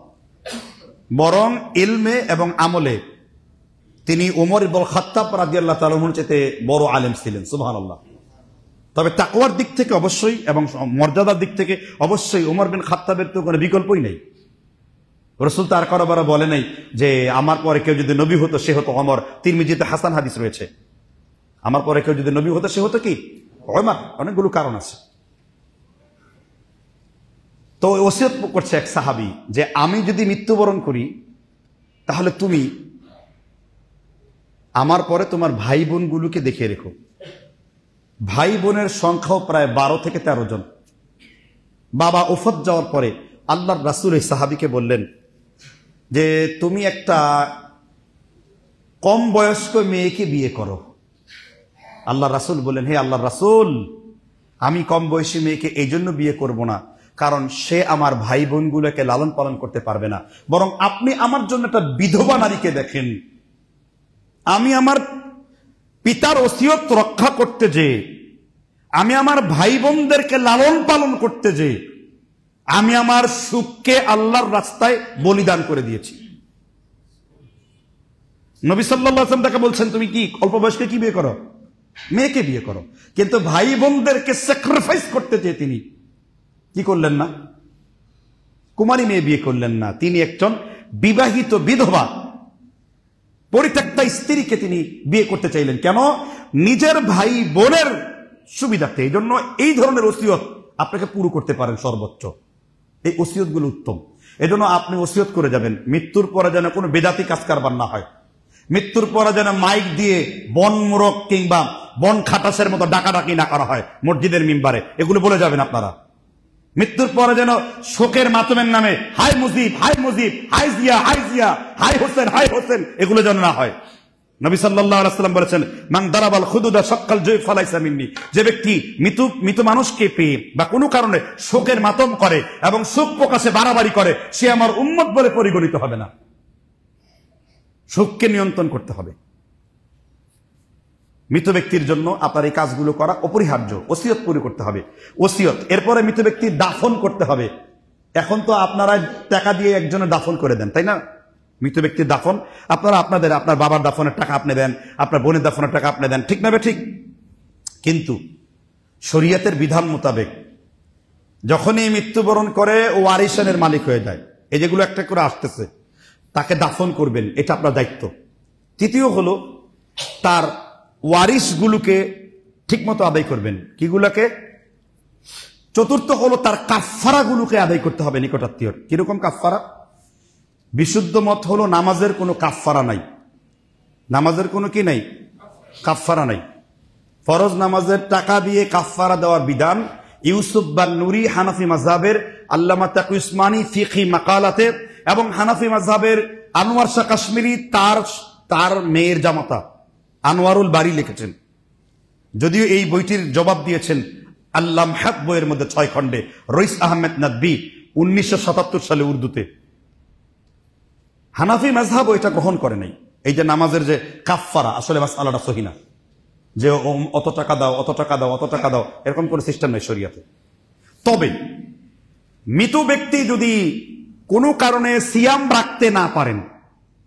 বরং ইলমে এবং আমলে তিনি ওমর ইবনে খাত্তাব রাদিয়াল্লাহু তাআলা আনহুর চেয়ে বড় আলেম ছিলেন। সুবহানাল্লাহ। তবে তাকওয়ার দিক থেকে অবশ্যই এবং মর্যাদার দিক থেকে অবশ্যই ওমর বিন খাত্তাবের তো কোনো বিকল্পই নেই। রাসূল তার কারবার বলে নাই যে আমার পরে কেউ যদি নবী হতো সে হতো ওমর। তিরমিজিতে হাসান হাদিস রয়েছে, আমার পরে কেউ যদি নবী হতো সে হতো কি ওমর। অনেকগুলো কারণ আছে। তো ওসিয়ত করছে এক সাহাবী যে আমি যদি মৃত্যুবরণ করি তাহলে তুমি আমার পরে তোমার ভাই বোনগুলোকে দেখিয়ে রেখো। ভাই বোনের সংখ্যাও প্রায় 12 থেকে 13 জন। বাবা ওফত যাওয়ার পরে আল্লাহর রাসূল এই সাহাবীকে বললেন যে তুমি একটা কম বয়স্ক মেয়েকে বিয়ে করো। আল্লাহর রাসূল বললেন, হে আল্লাহর রাসূল, আমি কম বয়সী মেয়েকে এই জন্য বিয়ে করব না কারণ সে আমার ভাই বোনগুলোকে লালন পালন করতে পারবে না, বরং আপনি আমার জন্য একটা বিধবা নারীকে দেখেন। আমি আমার পিতার ওসিয়ত রক্ষা করতে যে, আমি আমার ভাই বোনদেরকে লালন পালন করতে যে, আমি আমার সুখকে আল্লাহর রাস্তায় বলিদান করে দিয়েছি। নবী সাল্লাল্লাহু আলাইহি ওয়াসাল্লাম তাকে বলছেন তুমি কি অল্প বয়সকে কি বিয়ে করো, মেয়েকে বিয়ে করো। কিন্তু ভাই বোনদেরকে স্যাক্রিফাইস করতে চেয়ে তিনি কি করলেন না, কুমারী মেয়ে বিয়ে করলেন না। তিনি একজন বিবাহিত বিধবা পরিত্যক্তা স্ত্রীকে তিনি বিয়ে করতে চাইলেন। কেন? নিজের ভাই বোনের সুবিধার্থে। এই জন্য এই ধরনের ওসিয়ত আপনাকে পুরো করতে পারেন সর্বোচ্চ। এই ওসিয়ত গুলো উত্তম। এই জন্য আপনি ওসিয়ত করে যাবেন মৃত্যুর পরে যেন কোনো বেদাতি কাজ কারবার না হয়। মৃত্যুর পরে যেন মাইক দিয়ে বন মোরগ কিংবা বন খাটাসের মতো ডাকাডাকি না করা হয় মসজিদের মিম্বারে, এগুলো বলে যাবেন আপনারা। মৃত্যুর পরে যেন শোকের মাতমের নামে হাই মুজিব, হাই মুজিব, হাই জিয়া, হাই জিয়া, হাই হোসেন, হাই হোসেন, এগুলো যেন না হয়। নবী সাল্লাল্লাহু আলাইহি ওয়াসাল্লাম বলেছেন, মান দারাবাল খুদুদা শাক্কাল জুই ফালাইসা মিন্নি। যে ব্যক্তি মৃত মানুষকে পেয়ে বা কোনো কারণে শোকের মাতম করে এবং শোক প্রকাশে বাড়াবাড়ি করে, সে আমার উম্মত বলে পরিগণিত হবে না। শোককে নিয়ন্ত্রণ করতে হবে। মৃত ব্যক্তির জন্য আপনার এই কাজগুলো করা অপরিহার্য। ওসিয়ত পুরো করতে হবে, ওসিয়ত। এরপরে মৃত ব্যক্তির দাফন করতে হবে। এখন তো আপনারা টাকা দিয়ে একজনের দাফন করে দেন, তাই না? মৃত ব্যক্তির দাফন আপনারা আপনার বাবার দাফনের টাকা আপনি দেন, আপনার বোনের দাফনের টাকা আপনি দেন, ঠিক না বে ঠিক? কিন্তু শরীয়তের বিধান মোতাবেক যখনই মৃত্যুবরণ করে ও ওয়ারিসানের মালিক হয়ে যায়, এই যেগুলো একটা করে আসতেছে, তাকে দাফন করবেন, এটা আপনার দায়িত্ব। তৃতীয় হলো তার ওয়ারিসগুলোকে ঠিকমতো আদায় করবেন। কিগুলোকে? চতুর্থ হলো তার কাফফারাগুলোকে আদায় করতে হবে নিকটাত্মীয়র। কিরকম কাফফারা? বিশুদ্ধ মত হলো নামাজের কোনো কাফফারা নাই। নামাজের কোনো কি নাই? কাফফারা নাই। ফরজ নামাজের টাকা দিয়ে কাফফারা দেওয়ার বিধান ইউসুফ বান্নুরি হানাফি মাযহাবের আল্লামা তাকি উসমানী ফিকহি মাকালাতে এবং হানাফি মাযহাবের আনোয়ার শাহ কাশ্মীরি তার মেয়ের জামাতা আনোয়ারুল বারি লিখেছেন। যদিও এই বইটির জবাব দিয়েছেন আল্লামহাত বইয়ের মধ্যে 6 খণ্ডে রইস আহমেদ নাদবি 1977 সালে উর্দুতে। হানাফি মাযহাব এটা গ্রহণ করে নাই। এই যে নামাজের যে কাফফারা, আসলে মাসআলাটা সহিহ না, যে অত টাকা দাও, অত টাকা দাও, অত টাকা দাও, এরকম কোনো সিস্টেম নেই শরীয়তে। তবে মৃত ব্যক্তি যদি কোনো কারণে সিয়াম রাখতে না পারেন,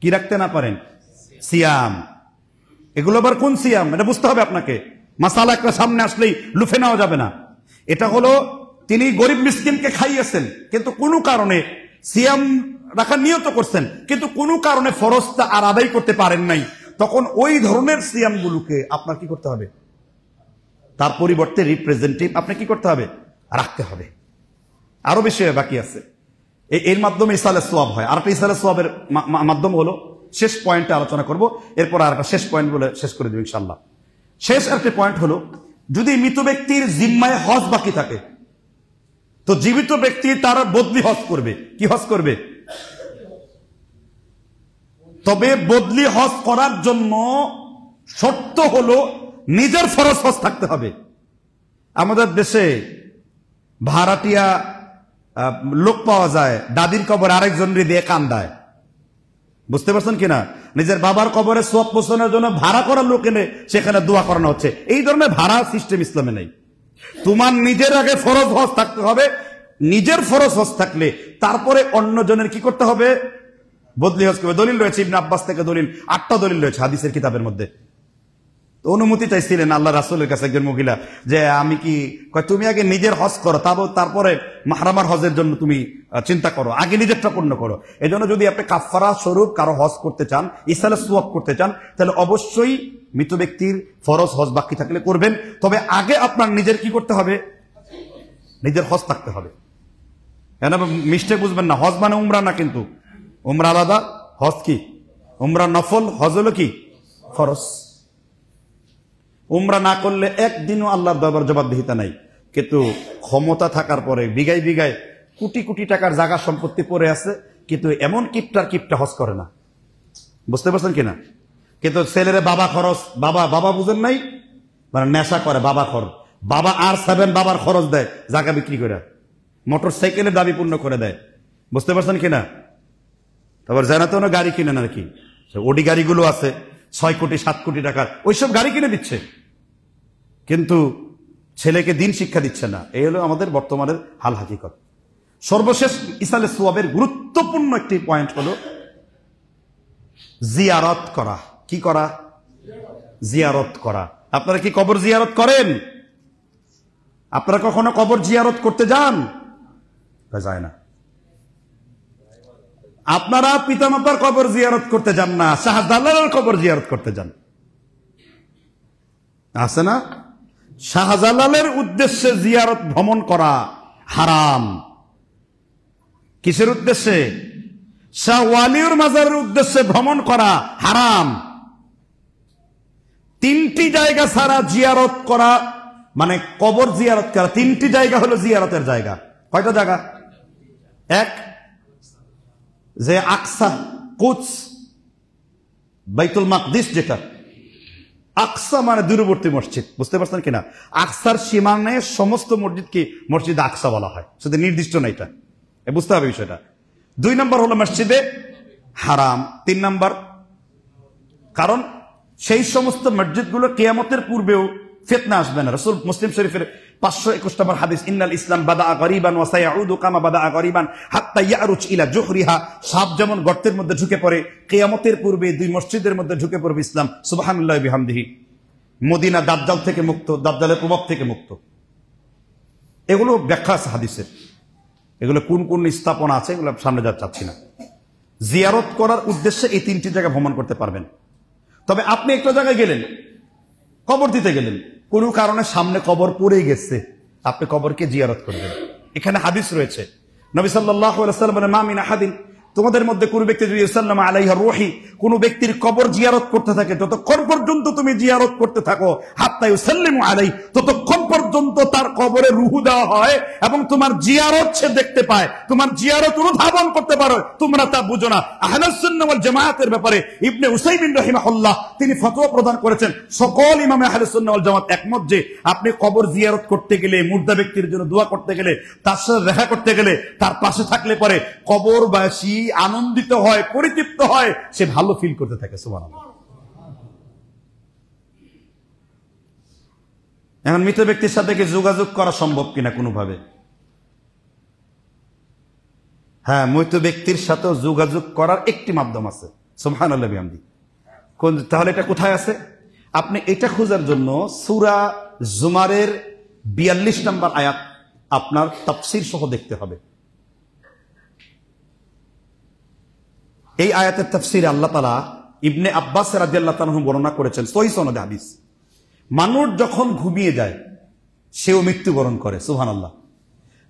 কি রাখতে না পারেন? সিয়াম। এগুলো আবার কোন সিয়াম এটা বুঝতে হবে আপনাকে। মাসালা একটা সামনে আসলেই লুফে নেওয়া যাবে না। এটা হলো তিনি গরিব মিসকিনকে খাইয়েছেন, কিন্তু কোনো কারণে সিয়াম রাখার নিয়ত করছেন, কিন্তু কোনো কারণে ফরজটা আর আদায় করতে পারেন নাই, তখন ওই ধরনের সিয়ামগুলোকে আপনার কি করতে হবে? তার পরিবর্তে রিপ্রেজেন্টেটিভ আপনি কি করতে হবে? রাখতে হবে। আরো বেশি বাকি আছে। এর মাধ্যমে ইসালে সোয়াব হয়। আর একটা ইসালে সোয়াবের মাধ্যম হলো, শেষ পয়েন্টে আলোচনা করব, এরপর আর একটা শেষ পয়েন্ট বলে শেষ করে দেব ইনশাআল্লাহ। শেষ একটা পয়েন্ট হলো, যদি মৃত ব্যক্তির জিম্মায় হজ বাকি থাকে তো জীবিত ব্যক্তি তার বদলি হজ করবে। কি হজ করবে? তবে বদলি হজ করার জন্য শর্ত হলো নিজের ফরজ হজ থাকতে হবে। আমাদের দেশে ভাড়াটিয়া লোক পাওয়া যায়, দাদির কবর আরেকজন দিয়ে কান্দায়। বুঝতে পারছেন কিনা? নিজের বাবার কবরে সওয়াব পৌঁছানোর জন্য ভাড়া করার লোক এনে সেখানে দোয়া করানো হচ্ছে। এই ধরনের ভাড়া সিস্টেম ইসলামে নেই। তোমার নিজের আগে ফরজ হজ থাকতে হবে। নিজের ফরজ হজ থাকলে তারপরে অন্য জনের কি করতে হবে? বদলি হজ করবে। দলিল রয়েছে ইবনে আব্বাস থেকে, দলিল 8টা দলিল রয়েছে হাদিসের কিতাবের মধ্যে। তো অনুমতি চাইছিলেন আল্লাহ রাসূলের কাছে একজন মহিলা, যে আমি কি, তুমি আগে নিজের হজ করো, তারপরে মাহরামার হজের জন্য তুমি চিন্তা করো, আগে নিজেরটা পূর্ণ করো। এই জন্য যদি আপনি কাফারা স্বরূপ কারো হজ করতে চান, ইসালের সোয়াব করতে চান, তাহলে অবশ্যই মৃত ব্যক্তির ফরজ হজ বাকি থাকলে করবেন। তবে আগে আপনার নিজের কি করতে হবে? নিজের হজ থাকতে হবে। মিস্টেক বুঝবেন না, হজ মানে উমরা না, কিন্তু উমরা আলাদা, হজ কি? উমরা নফল, হজ হলো কি? ফরজ। উমরা না করলে একদিনও আল্লাহর দরবার জবাবদিহিতা নাই। কিন্তু ক্ষমতা থাকার পরে বিঘায় বিঘায় কোটি কোটি টাকার জায়গা সম্পত্তি পড়ে আছে, কিন্তু এমন কিপটা হজ করে না। বুঝতে পারছেন কিনা? কিন্তু ছেলেরে বাবা খরচ, বাবা বুঝেন নাই, মানে নেশা করে, বাবা খরচ, বাবা R7 বাবার খরচ দেয় জায়গা বিক্রি করে, মোটর সাইকেলের দাবি পূর্ণ করে দেয়। বুঝতে পারছেন কিনা? তারপর জানাতেও গাড়ি কিনেন আর কি, ওডি গাড়িগুলো আছে 6 কোটি 7 কোটি টাকার, ওইসব গাড়ি কিনে দিচ্ছে, কিন্তু ছেলেকে দিন শিক্ষা দিচ্ছে না। এই হলো আমাদের বর্তমানের হাল হাকিকত। সর্বশেষ ইসালে সোয়াবের গুরুত্বপূর্ণ একটি পয়েন্ট হলো জিয়ারত করা। কি করা? জিয়ারত করা। আপনারা কি কবর জিয়ারত করেন? আপনারা কখনো কবর জিয়ারত করতে যান? যায় না। আপনারা পিতামাতার কবর জিয়ারত করতে যান না, শাহজালালের কবর জিয়ারত করতে যান। আছে না? শাহজালালের উদ্দেশ্যে জিয়ারত ভ্রমণ করা হারাম। কিসের উদ্দেশ্যে? শাহ ওয়ালির মাজারের উদ্দেশ্যে ভ্রমণ করা হারাম। 3টি জায়গা ছাড়া জিয়ারত করা, মানে কবর জিয়ারত করা 3টি জায়গা হলো জিয়ারতের জায়গা। কয়টা জায়গা? এক, যে আকসা, কুদস, বাইতুল মাকদিস, যেটা আকসা মানে দূরবর্তী মসজিদ। বুঝতে পারছেন কিনা? আকসার সীমানে সমস্ত মসজিদ কি মসজিদ আকসা বলা হয়, শুধু নির্দিষ্ট না, এটা বুঝতে হবে বিষয়টা। 2 নম্বর হলো মসজিদে হারাম। 3 নম্বর, কারণ সেই সমস্ত মসজিদগুলো কিয়ামতের পূর্বেও ফিতনা আসবে না। রাসূল মুসলিম শরীফের 521 নম্বর হাদিস, ইন্নাল ইসলাম বাদাআ গরিবান ওয়া সায়াউদু কামা বাদাআ গরিবান হাত্তা ইয়ারুজ ইলা জুহরিহা। সাপ যেমন গর্তের মধ্যে ঢুকে পড়ে, কিয়ামতের পূর্বে 2 মসজিদের মধ্যে ঢুকে পড়বে ইসলাম। সুবহানাল্লাহি বিহামদিহি। মদিনা দাজ্জাল থেকে মুক্ত, দাজ্জালের প্রভাব থেকে মুক্ত। এগুলো ব্যাখ্যা আছে হাদিসের, এগুলো কোন কোন স্থাপনা আছে এগুলো সামনে যা চাচ্ছি না। জিয়ারত করার উদ্দেশ্যে এই 3টি জায়গা ভ্রমণ করতে পারবেন। তবে আপনি একটা জায়গায় গেলেন, কবর দিতে গেলেন, কোন কারণে সামনে কবর পড়ে গেছে, আপনি কবরকে জিয়ারত করবেন। এখানে হাদিস রয়েছে, নবী সাল্লাল্লাহু আলাইহি ওয়াসাল্লাম বলেন, মা মিন আহাদিন, তোমাদের মধ্যে কোন ব্যক্তি যদি সাল্লাল্লাহু আলাইহি রূহি, কোন ব্যক্তির কবর জিয়ারত করতে থাকে, ততক্ষণ পর্যন্ত তুমি জিয়ারত করতে থাকো, হাত্তা ইউসাল্লিমু আলাইহি, ততক্ষণ পর্যন্ত তার কবরে রূহ দেওয়া হয় এবং তোমার জিয়ারত সে দেখতে পায়, তোমার জিয়ারত অনুধাবন করতে পারো। তোমরা তা বুঝো না। আহলুস সুন্নাহ ওয়াল জামাতের ব্যাপারে ইবনে উসাইমিন রাহিমাহুল্লাহ তিনি ফতোয়া প্রদান করেছেন, সকল ইমামে আহলুস সুন্নাহ ওয়াল জামাত একমত যে আপনি কবর জিয়ারত করতে গেলে, মুর্দা ব্যক্তির জন্য দোয়া করতে গেলে, তার সাথে দেখা করতে গেলে, তার পাশে থাকলে পরে কবরবাসী আনন্দিত হয়, পরিতৃপ্ত হয়, সে ভালো ফিল করতে থাকে। সুবহানাল্লাহ। এখন মৃত ব্যক্তির সাথে কি যোগাযোগ করা সম্ভব কিনা কোনোভাবে? হ্যাঁ, মৃত ব্যক্তির সাথে যোগাযোগ করার একটি মাধ্যম আছে। সুবহানাল্লাহ বিহামদিহি। তাহলে এটা কোথায় আছে? আপনি এটা খোঁজার জন্য সূরা জুমারের 42 নম্বর আয়াত আপনার তাফসীর সহ দেখতে হবে। এই আয়াতের তাফসীরে আল্লাহ তাআলা ইবনে আব্বাস রাদিয়াল্লাহু তাআলা বর্ণনা করেছেন, সহিহ সনদে হাদিস, মানুষ যখন ঘুমিয়ে যায় সেও মৃত্যুবরণ করে। সুবহানাল্লাহ।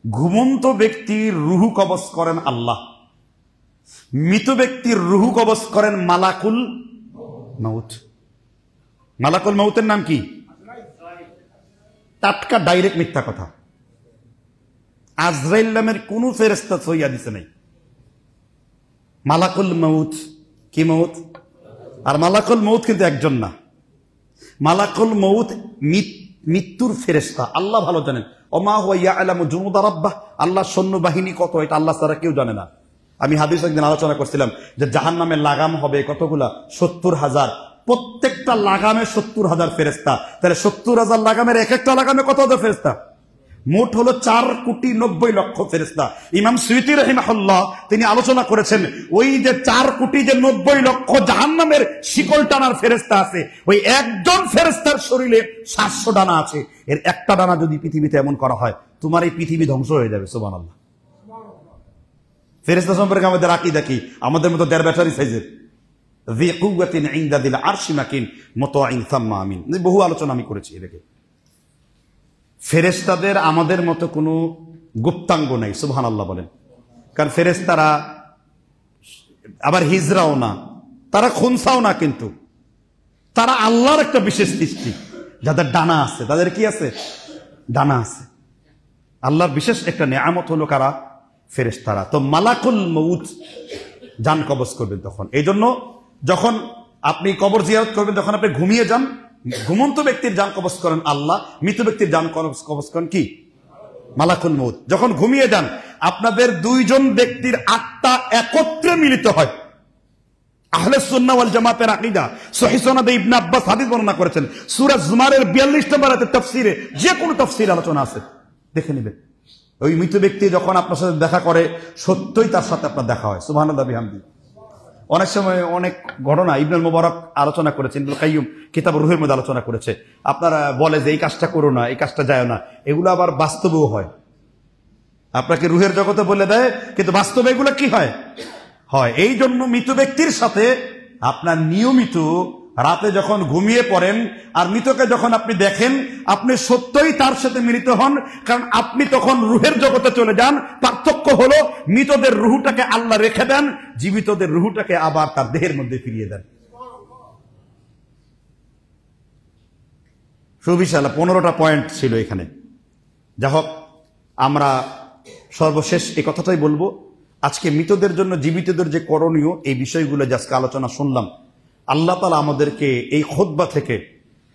ঘুমন্ত ব্যক্তির রূহ কবজ করেন আল্লাহ, মৃত ব্যক্তির রূহ কবজ করেন মালাকুল মাউত। মালাকুল মাউতের নাম কি? টাটকা ডাইরেক্ট মিথ্যা কথা। আজরাইল নামের কোন ফেরেশতা সহিহ হাদিসে নাই। মালাকুল মাউত কি মউত? আর মালাকুল মাউত কিন্তু একজন না। মালাকুল মাউত মৃত্যুর ফেরেশতা, আল্লাহ ভালো জানেন। ওমা হুয়া ইয়ালামু জুনুদা রাব্বাহ, আল্লাহ সৈন্য বাহিনী কত, এটা আল্লাহ ছাড়া কেউ জানে না। আমি হাদিস একদিন আলোচনা করছিলাম যে জাহান্নামের লাগাম হবে কতগুলা, 70,000। প্রত্যেকটা লাগামে 70,000 ফেরেশতা। তাহলে 70,000 লাগামের এক একটা লাগামে কত হাজার ফেরেশতা? মোট হলো 4,90,00,000 ফেরেশতা। ইমাম সুয়ুতী রাহিমাহুল্লাহ তিনি আলোচনা করেছেন, ওই যে 4,90,00,000 জাহান্নামের শিকল টানার ফেরেশতা আছে, ওই একজন ফেরেশতার শরীরে 700 ডানা আছে। এর একটা ডানা যদি পৃথিবীতে এমন করা হয়, তোমার এই পৃথিবী ধ্বংস হয়ে যাবে। সুবহানাল্লাহ। ফেরেশতা সম্পর্কে আমাদের আকীদা কি? আমাদের মতো 1.5 ব্যাটারি সাইজের। যী কুওয়াতিন ইনদা যিল আরশি মাকিন মুতাইন সাম্মা আমিন। বহু আলোচনা আমি করেছি এটাকে। ফেরেশতাদের আমাদের মতো কোনো গুপ্তাঙ্গ নাই। সুবহানাল্লাহ বলেন। কারণ ফেরেশতারা আবার হিজরাও না, তারা খুনসাও না, কিন্তু তারা আল্লাহর একটা বিশেষ সৃষ্টি। যাদের ডানা আছে, তাদের কি আছে? ডানা আছে। আল্লাহর বিশেষ একটা নেয়ামত হলো কারা? ফেরেশতারা। তো মালাকুল মউত জান কবজ করবেন তখন। এই জন্য যখন আপনি কবর জিয়ারত করবেন, তখন আপনি ঘুমিয়ে যান, ঘুমন্ত ব্যক্তির জান কবজ করেন আল্লাহ, মৃত ব্যক্তির জান কবজ করেন কি? মালাকুল মউত। যখন ঘুমিয়ে যান, আপনাদের দুইজন ব্যক্তির আত্মা একত্রে মিলিত হয়। আহলে সুন্নাহ ওয়াল জামাতের আকীদা। সহিহ সনদে ইবনে আব্বাস হাদিস বর্ণনা করেছেন। সূরা জুমারের 42 নম্বর আয়াতের তাফসীরে, যে কোনো তাফসীর আলোচনা আছে, দেখে নেবেন। ওই মৃত ব্যক্তি যখন আপনার সাথে দেখা করে, সত্যই তার সাথে আপনার দেখা হয়। সুবহানাল্লাহ বিহামদি। অনেক সময় অনেক ঘটনা ইবনুল মুবারক আলোচনা করেছেন, ইবনুল কাইয়্যিম কিতাব রূহের মধ্যে আলোচনা করেছে। আপনারা বলে যে এই কাজটা করো না, এই কাজটা যায় না, এগুলো আবার বাস্তবেও হয়। আপনাকে রূহের জগতে বলে দেয়, কিন্তু বাস্তবে এগুলো কি হয়? হয়। এই জন্য মৃত ব্যক্তির সাথে আপনার নিয়মিত রাতে যখন ঘুমিয়ে পড়েন আর মৃতকে যখন আপনি দেখেন, আপনি সত্যই তার সাথে মিলিত হন, কারণ আপনি তখন রুহের জগতে চলে যান। পার্থক্য হলো মৃতদের রুহটাকে আল্লাহ রেখে দেন, জীবিতদের রুহটাকে আবার তার দেহের মধ্যে ফিরিয়ে দেন। সুবিশাল 15টা পয়েন্ট ছিল এখানে। যা হোক, আমরা সর্বশেষ এই কথাটাই বলবো, আজকে মৃতদের জন্য জীবিতদের যে করণীয়, এই বিষয়গুলো আজকে আলোচনা শুনলাম। আল্লাহ তাআলা আমাদেরকে এই খুতবা থেকে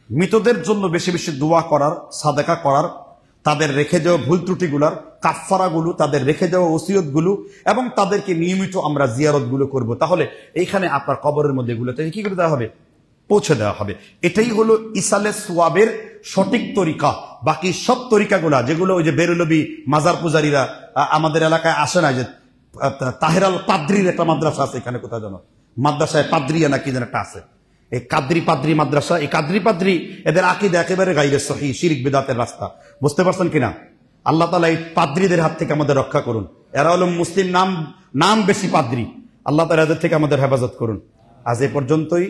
মৃতদের জন্য বেশি বেশি দোয়া করার, সাদাকা করার, তাদের রেখে যাওয়া ভুল ত্রুটিগুলার কাফফারাগুলো, তাদের রেখে যাওয়া ওসিয়তগুলো, এবং তাদেরকে নিয়মিত আমরা জিয়ারতগুলো করব। তাহলে এইখানে আপনার কবরের মধ্যে এগুলোতে কি করে দেওয়া হবে? পৌঁছে দেওয়া হবে। এটাই হলো ইসালে সোয়াবের সঠিক তরিকা। বাকি সব তরিকাগুলা যেগুলো ওই যে বেরলবি মাজার পূজারীরা আমাদের এলাকায় আসে না, যে তাহেরাল পাদ্রির একটা মাদ্রাসা আছে এখানে, কোথায় জানো, মাদ্রাসায় পাদ্রিয়া নাকি যেন একটা আছে, এই কাদ্রি পাদ্রি মাদ্রাসা। এই কাদ্রি পাদ্রি এদের আকীদা একেবারে গায়রে সহিহ, শিরক বিদআতের রাস্তা। বুঝতে পারছেন কিনা? আল্লাহ তাআলা এই পাদ্রীদের হাত থেকে আমাদের রক্ষা করুন। এরা হলো মুসলিম, নাম বেশি পাদ্রী। আল্লাহ তাআলা এদের থেকে আমাদের হেফাজত করুন। আজ এ পর্যন্তই।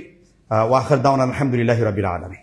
ওয়া আখির দাওয়ানা আলহামদুলিল্লাহি রাব্বিল আলামিন।